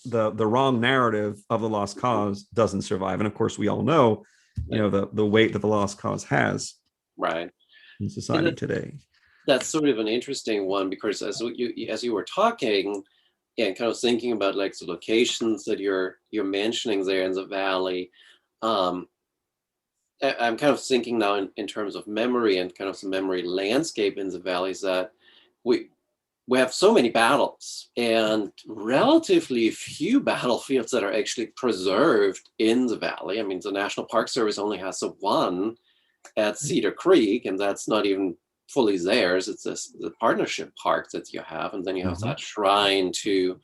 [SPEAKER 2] the wrong narrative of the lost cause doesn't survive. And of course, we all know, the weight that the lost cause has
[SPEAKER 1] right
[SPEAKER 2] in society today.
[SPEAKER 1] That's sort of an interesting one, because as you were talking and kind of thinking about like the locations that you're mentioning there in the valley, I'm kind of thinking now in terms of memory and kind of the memory landscape in the valleys, that we have so many battles and relatively few battlefields that are actually preserved in the valley. I mean, the National Park Service only has the one at Cedar Creek, and that's not even fully theirs. It's the partnership park that you have, and then you have that shrine to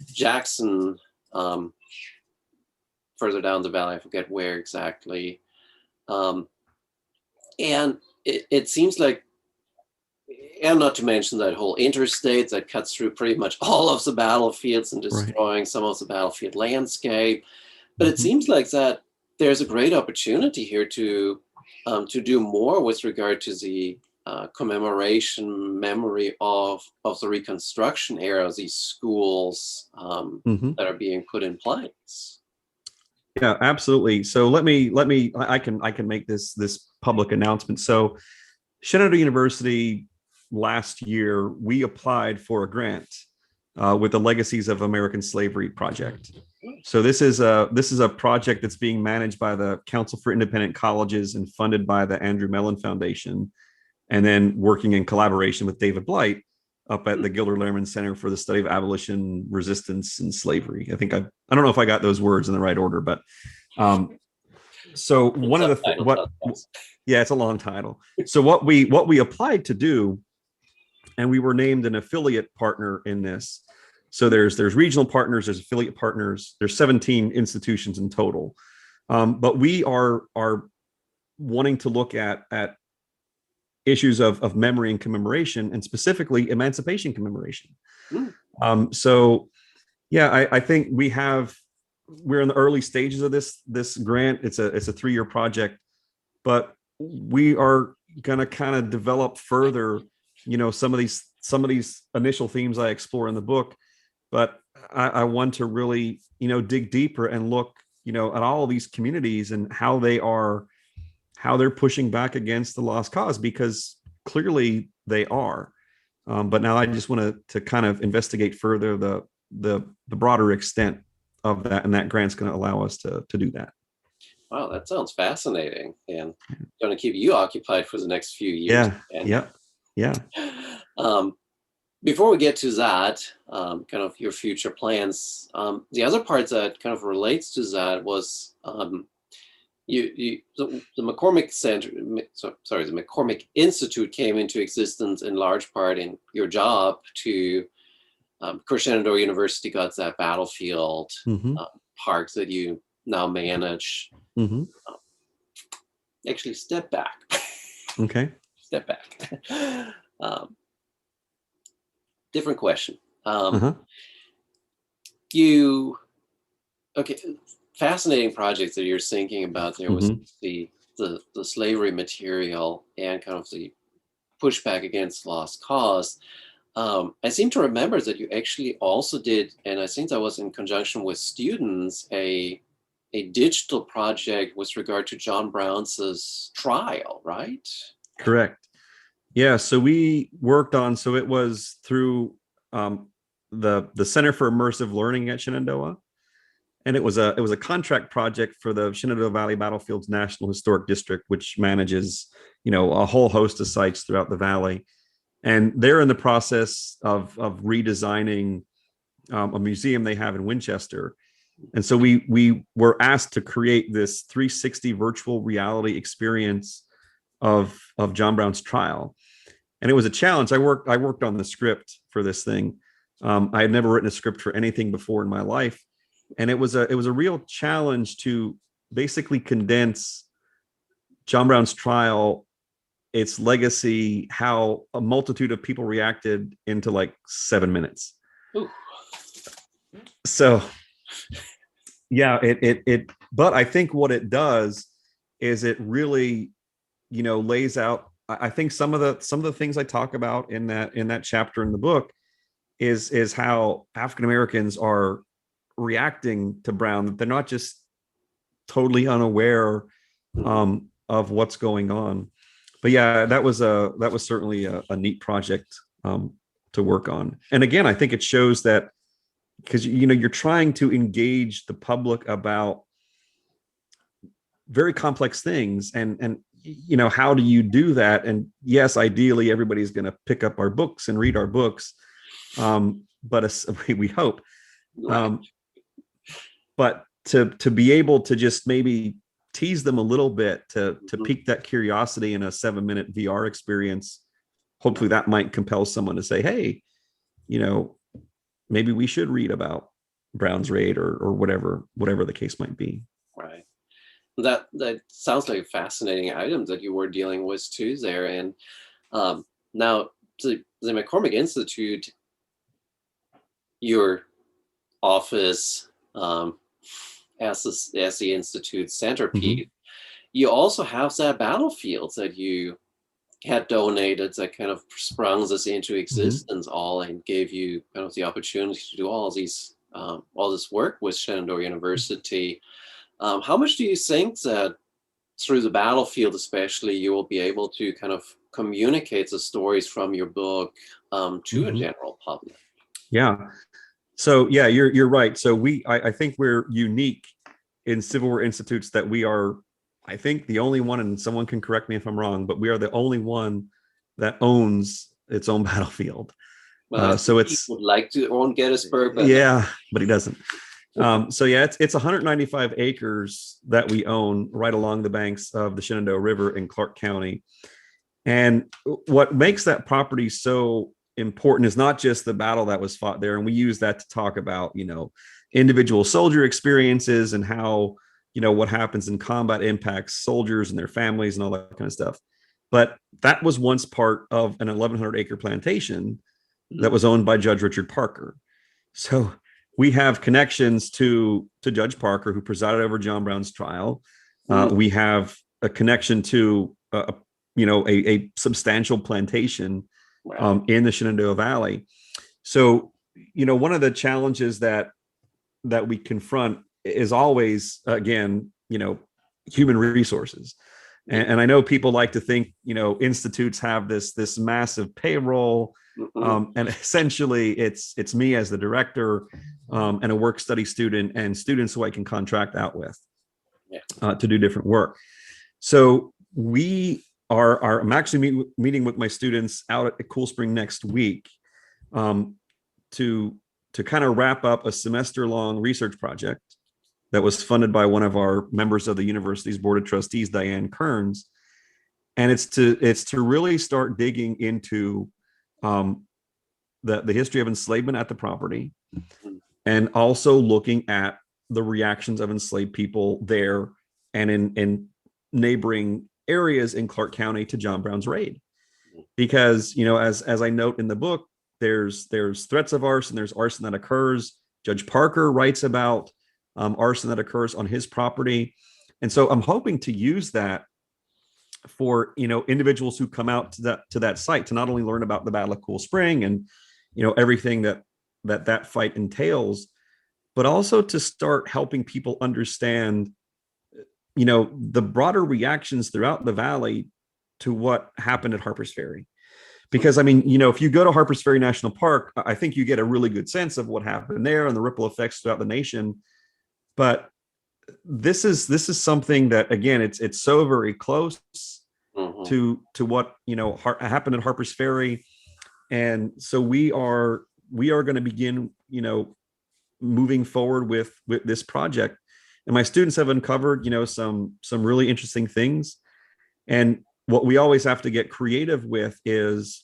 [SPEAKER 1] Jackson further down the valley. I forget where exactly. And it seems like, and not to mention that whole interstate that cuts through pretty much all of the battlefields and destroying some of the battlefield landscape. But it seems like that there's a great opportunity here to do more with regard to the commemoration memory of the Reconstruction era, these schools that are being put in place.
[SPEAKER 2] Yeah, absolutely. So I can make this public announcement. So Shenandoah University, last year, we applied for a grant with the Legacies of American Slavery project. So this is a project that's being managed by the Council for Independent Colleges and funded by the Andrew Mellon Foundation, and then working in collaboration with David Blight up at the Gilder Lehrman Center for the Study of Abolition, Resistance, and Slavery. I don't know if I got those words in the right order, but so one of the yeah, it's a long title. So what we applied to do, and we were named an affiliate partner in this. So there's regional partners, there's affiliate partners, there's 17 institutions in total. But we are wanting to look at issues of memory and commemoration, and specifically emancipation commemoration. So yeah, I think we're in the early stages of this grant. It's a 3-year project, but we are going to kind of develop further, some of these initial themes I explore in the book, but I want to really, dig deeper and look, at all of these communities and how they're pushing back against the lost cause, because clearly they are. But now I just want to kind of investigate further the broader extent of that, and that grant's going to allow us to do that.
[SPEAKER 1] Wow, that sounds fascinating, and going to keep you occupied for the next few years.
[SPEAKER 2] Yeah.
[SPEAKER 1] Before we get to that, kind of your future plans, the other part that kind of relates to that was the McCormick Center, the McCormick Institute came into existence in large part in your job to, of course, Shenandoah University got that battlefield parks that you now manage. Actually, step back.
[SPEAKER 2] Okay.
[SPEAKER 1] Step back. Different question. Fascinating projects that you're thinking about there was the slavery material and kind of the pushback against lost cause. I seem to remember that you actually also did, and I think that was in conjunction with students, a digital project with regard to John Brown's trial, right?
[SPEAKER 2] Correct. Yeah, so we worked on, so it was through the Center for Immersive Learning at Shenandoah, and it was a contract project for the Shenandoah Valley Battlefields National Historic District, which manages a whole host of sites throughout the valley, and they're in the process of redesigning a museum they have in Winchester. And so we were asked to create this 360 virtual reality experience of John Brown's trial, and it was a challenge. I worked on the script for this thing. I had never written a script for anything before in my life, and it was a real challenge to basically condense John Brown's trial, its legacy, how a multitude of people reacted into like 7 minutes.
[SPEAKER 1] Ooh.
[SPEAKER 2] So yeah, it but I think what it does is it really lays out, I think some of the things I talk about in that chapter in the book is how African Americans are reacting to Brown, that they're not just totally unaware of what's going on. But yeah, that was certainly a neat project to work on. And again, I think it shows that, because you're trying to engage the public about very complex things, and how do you do that? And yes, ideally everybody's going to pick up our books and read our books, but we hope,
[SPEAKER 1] Right.
[SPEAKER 2] but to be able to just maybe tease them a little bit, to pique that curiosity in a 7-minute VR experience. Hopefully that might compel someone to say, hey, maybe we should read about Brown's raid, or whatever the case might be.
[SPEAKER 1] Right. That sounds like a fascinating item that you were dealing with too there. And now the McCormick Institute, your office as the Institute's centerpiece, you also have that battlefield that you had donated, that kind of sprung this into existence all, and gave you kind of the opportunity to do all this work with Shenandoah University. How much do you think that through the battlefield especially, you will be able to kind of communicate the stories from your book to a general public?
[SPEAKER 2] Yeah. So yeah, you're right. So I think we're unique in Civil War institutes, that we are, I think, the only one, and someone can correct me if I'm wrong, but we are the only one that owns its own battlefield.
[SPEAKER 1] Well,
[SPEAKER 2] So
[SPEAKER 1] he would like to own Gettysburg, but
[SPEAKER 2] yeah, but he doesn't. So yeah, it's 195 acres that we own right along the banks of the Shenandoah River in Clark County. And what makes that property so important is not just the battle that was fought there. And we use that to talk about, individual soldier experiences, and how, what happens in combat impacts soldiers and their families and all that kind of stuff. But that was once part of an 1,100-acre plantation that was owned by Judge Richard Parker. So we have connections to Judge Parker, who presided over John Brown's trial. We have a connection to a substantial plantation in the Shenandoah Valley. So one of the challenges that we confront is always, again, human resources. And I know people like to think, institutes have this massive payroll, and essentially it's me as the director, and a work study student, and students who I can contract out with to do different work. So I'm actually meeting with my students out at Cool Spring next week, to kind of wrap up a semester-long research project that was funded by one of our members of the university's board of trustees, Diane Kearns. And it's to really start digging into the history of enslavement at the property, and also looking at the reactions of enslaved people there and in neighboring areas in Clark County to John Brown's raid. Because, as I note in the book, there's threats of arson, there's arson that occurs. Judge Parker writes about arson that occurs on his property. And so I'm hoping to use that for, individuals who come out to that site, to not only learn about the Battle of Cool Spring and, everything that fight entails, but also to start helping people understand, the broader reactions throughout the valley to what happened at Harper's Ferry. because I mean, you know, if you go to Harpers Ferry National Park, I think you get a really good sense of what happened there and the ripple effects throughout the nation. But this is something that, again, it's so very close
[SPEAKER 1] Mm-hmm.
[SPEAKER 2] to what, you know, happened at Harpers Ferry. And so we are going to begin, you know, moving forward with this project. And my students have uncovered, you know, some really interesting things. And what we always have to get creative with is,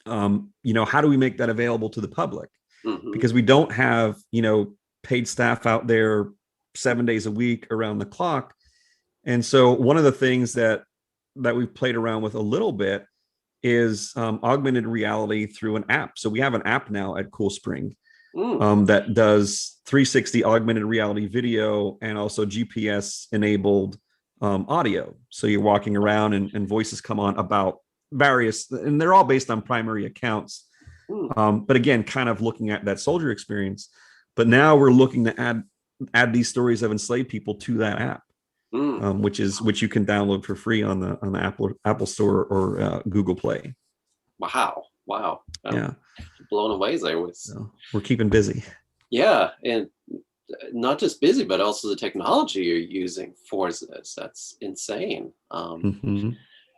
[SPEAKER 2] you know, how do we make that available to the public?
[SPEAKER 1] Mm-hmm.
[SPEAKER 2] Because we don't have, you know, paid staff out there 7 days a week around the clock. And so one of the things that we've played around with a little bit is augmented reality through an app. So we have an app now at Cool Spring that does 360 augmented reality video and also GPS enabled audio. So you're walking around and voices come on about various, and they're all based on primary accounts. But again, kind of looking at that soldier experience. But now we're looking to add these stories of enslaved people to that app, which you can download for free on the Apple Store or Google Play.
[SPEAKER 1] Wow.
[SPEAKER 2] Yeah,
[SPEAKER 1] Blown away there with.
[SPEAKER 2] So we're keeping busy.
[SPEAKER 1] Yeah, and not just busy, but also the technology you're using for this. That's insane.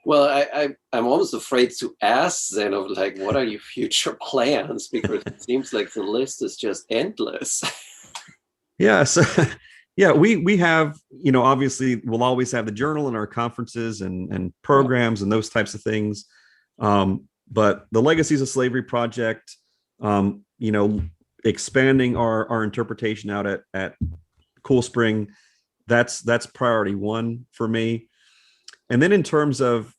[SPEAKER 1] Well, I'm almost afraid to ask then of like, what are your future plans? Because it seems like the list is just endless.
[SPEAKER 2] Yeah. So yeah, we have, you know, obviously we'll always have the journal and our conferences and programs and those types of things. But the Legacies of Slavery Project, you know, expanding our interpretation out at Cool Spring, that's priority one for me. And then in terms of,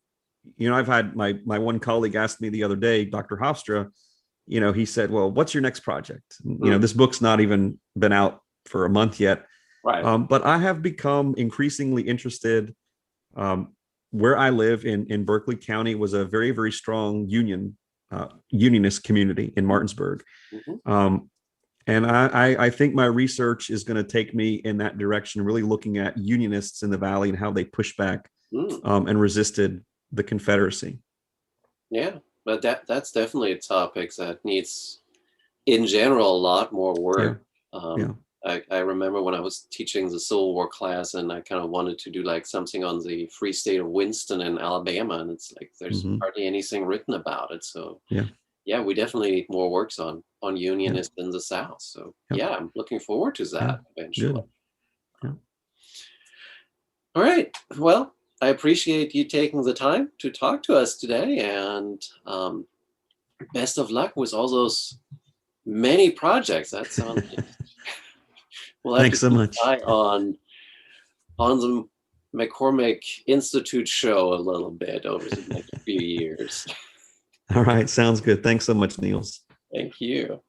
[SPEAKER 2] you know, I've had my one colleague asked me the other day, Dr. Hofstra, you know, he said, well, what's your next project? You know, this book's not even been out for a month yet.
[SPEAKER 1] Right.
[SPEAKER 2] But I have become increasingly interested. Where I live in Berkeley County was a very, very strong unionist community in Martinsburg. And I think my research is going to take me in that direction, really looking at unionists in the Valley and how they pushed back and resisted the Confederacy.
[SPEAKER 1] Yeah, but that's definitely a topic that needs, in general, a lot more work.
[SPEAKER 2] Yeah.
[SPEAKER 1] I remember when I was teaching the Civil War class, and I kind of wanted to do like something on the Free State of Winston in Alabama, and it's like there's hardly anything written about it. So yeah, we definitely need more works on unionists in the South. So yeah, I'm looking forward to that eventually. All right. Well, I appreciate you taking the time to talk to us today, and best of luck with all those many projects. That sounds. We'll have
[SPEAKER 2] Thanks so much.
[SPEAKER 1] On the McCormick Institute show a little bit over the next few years.
[SPEAKER 2] All right. Sounds good. Thanks so much, Niels.
[SPEAKER 1] Thank you.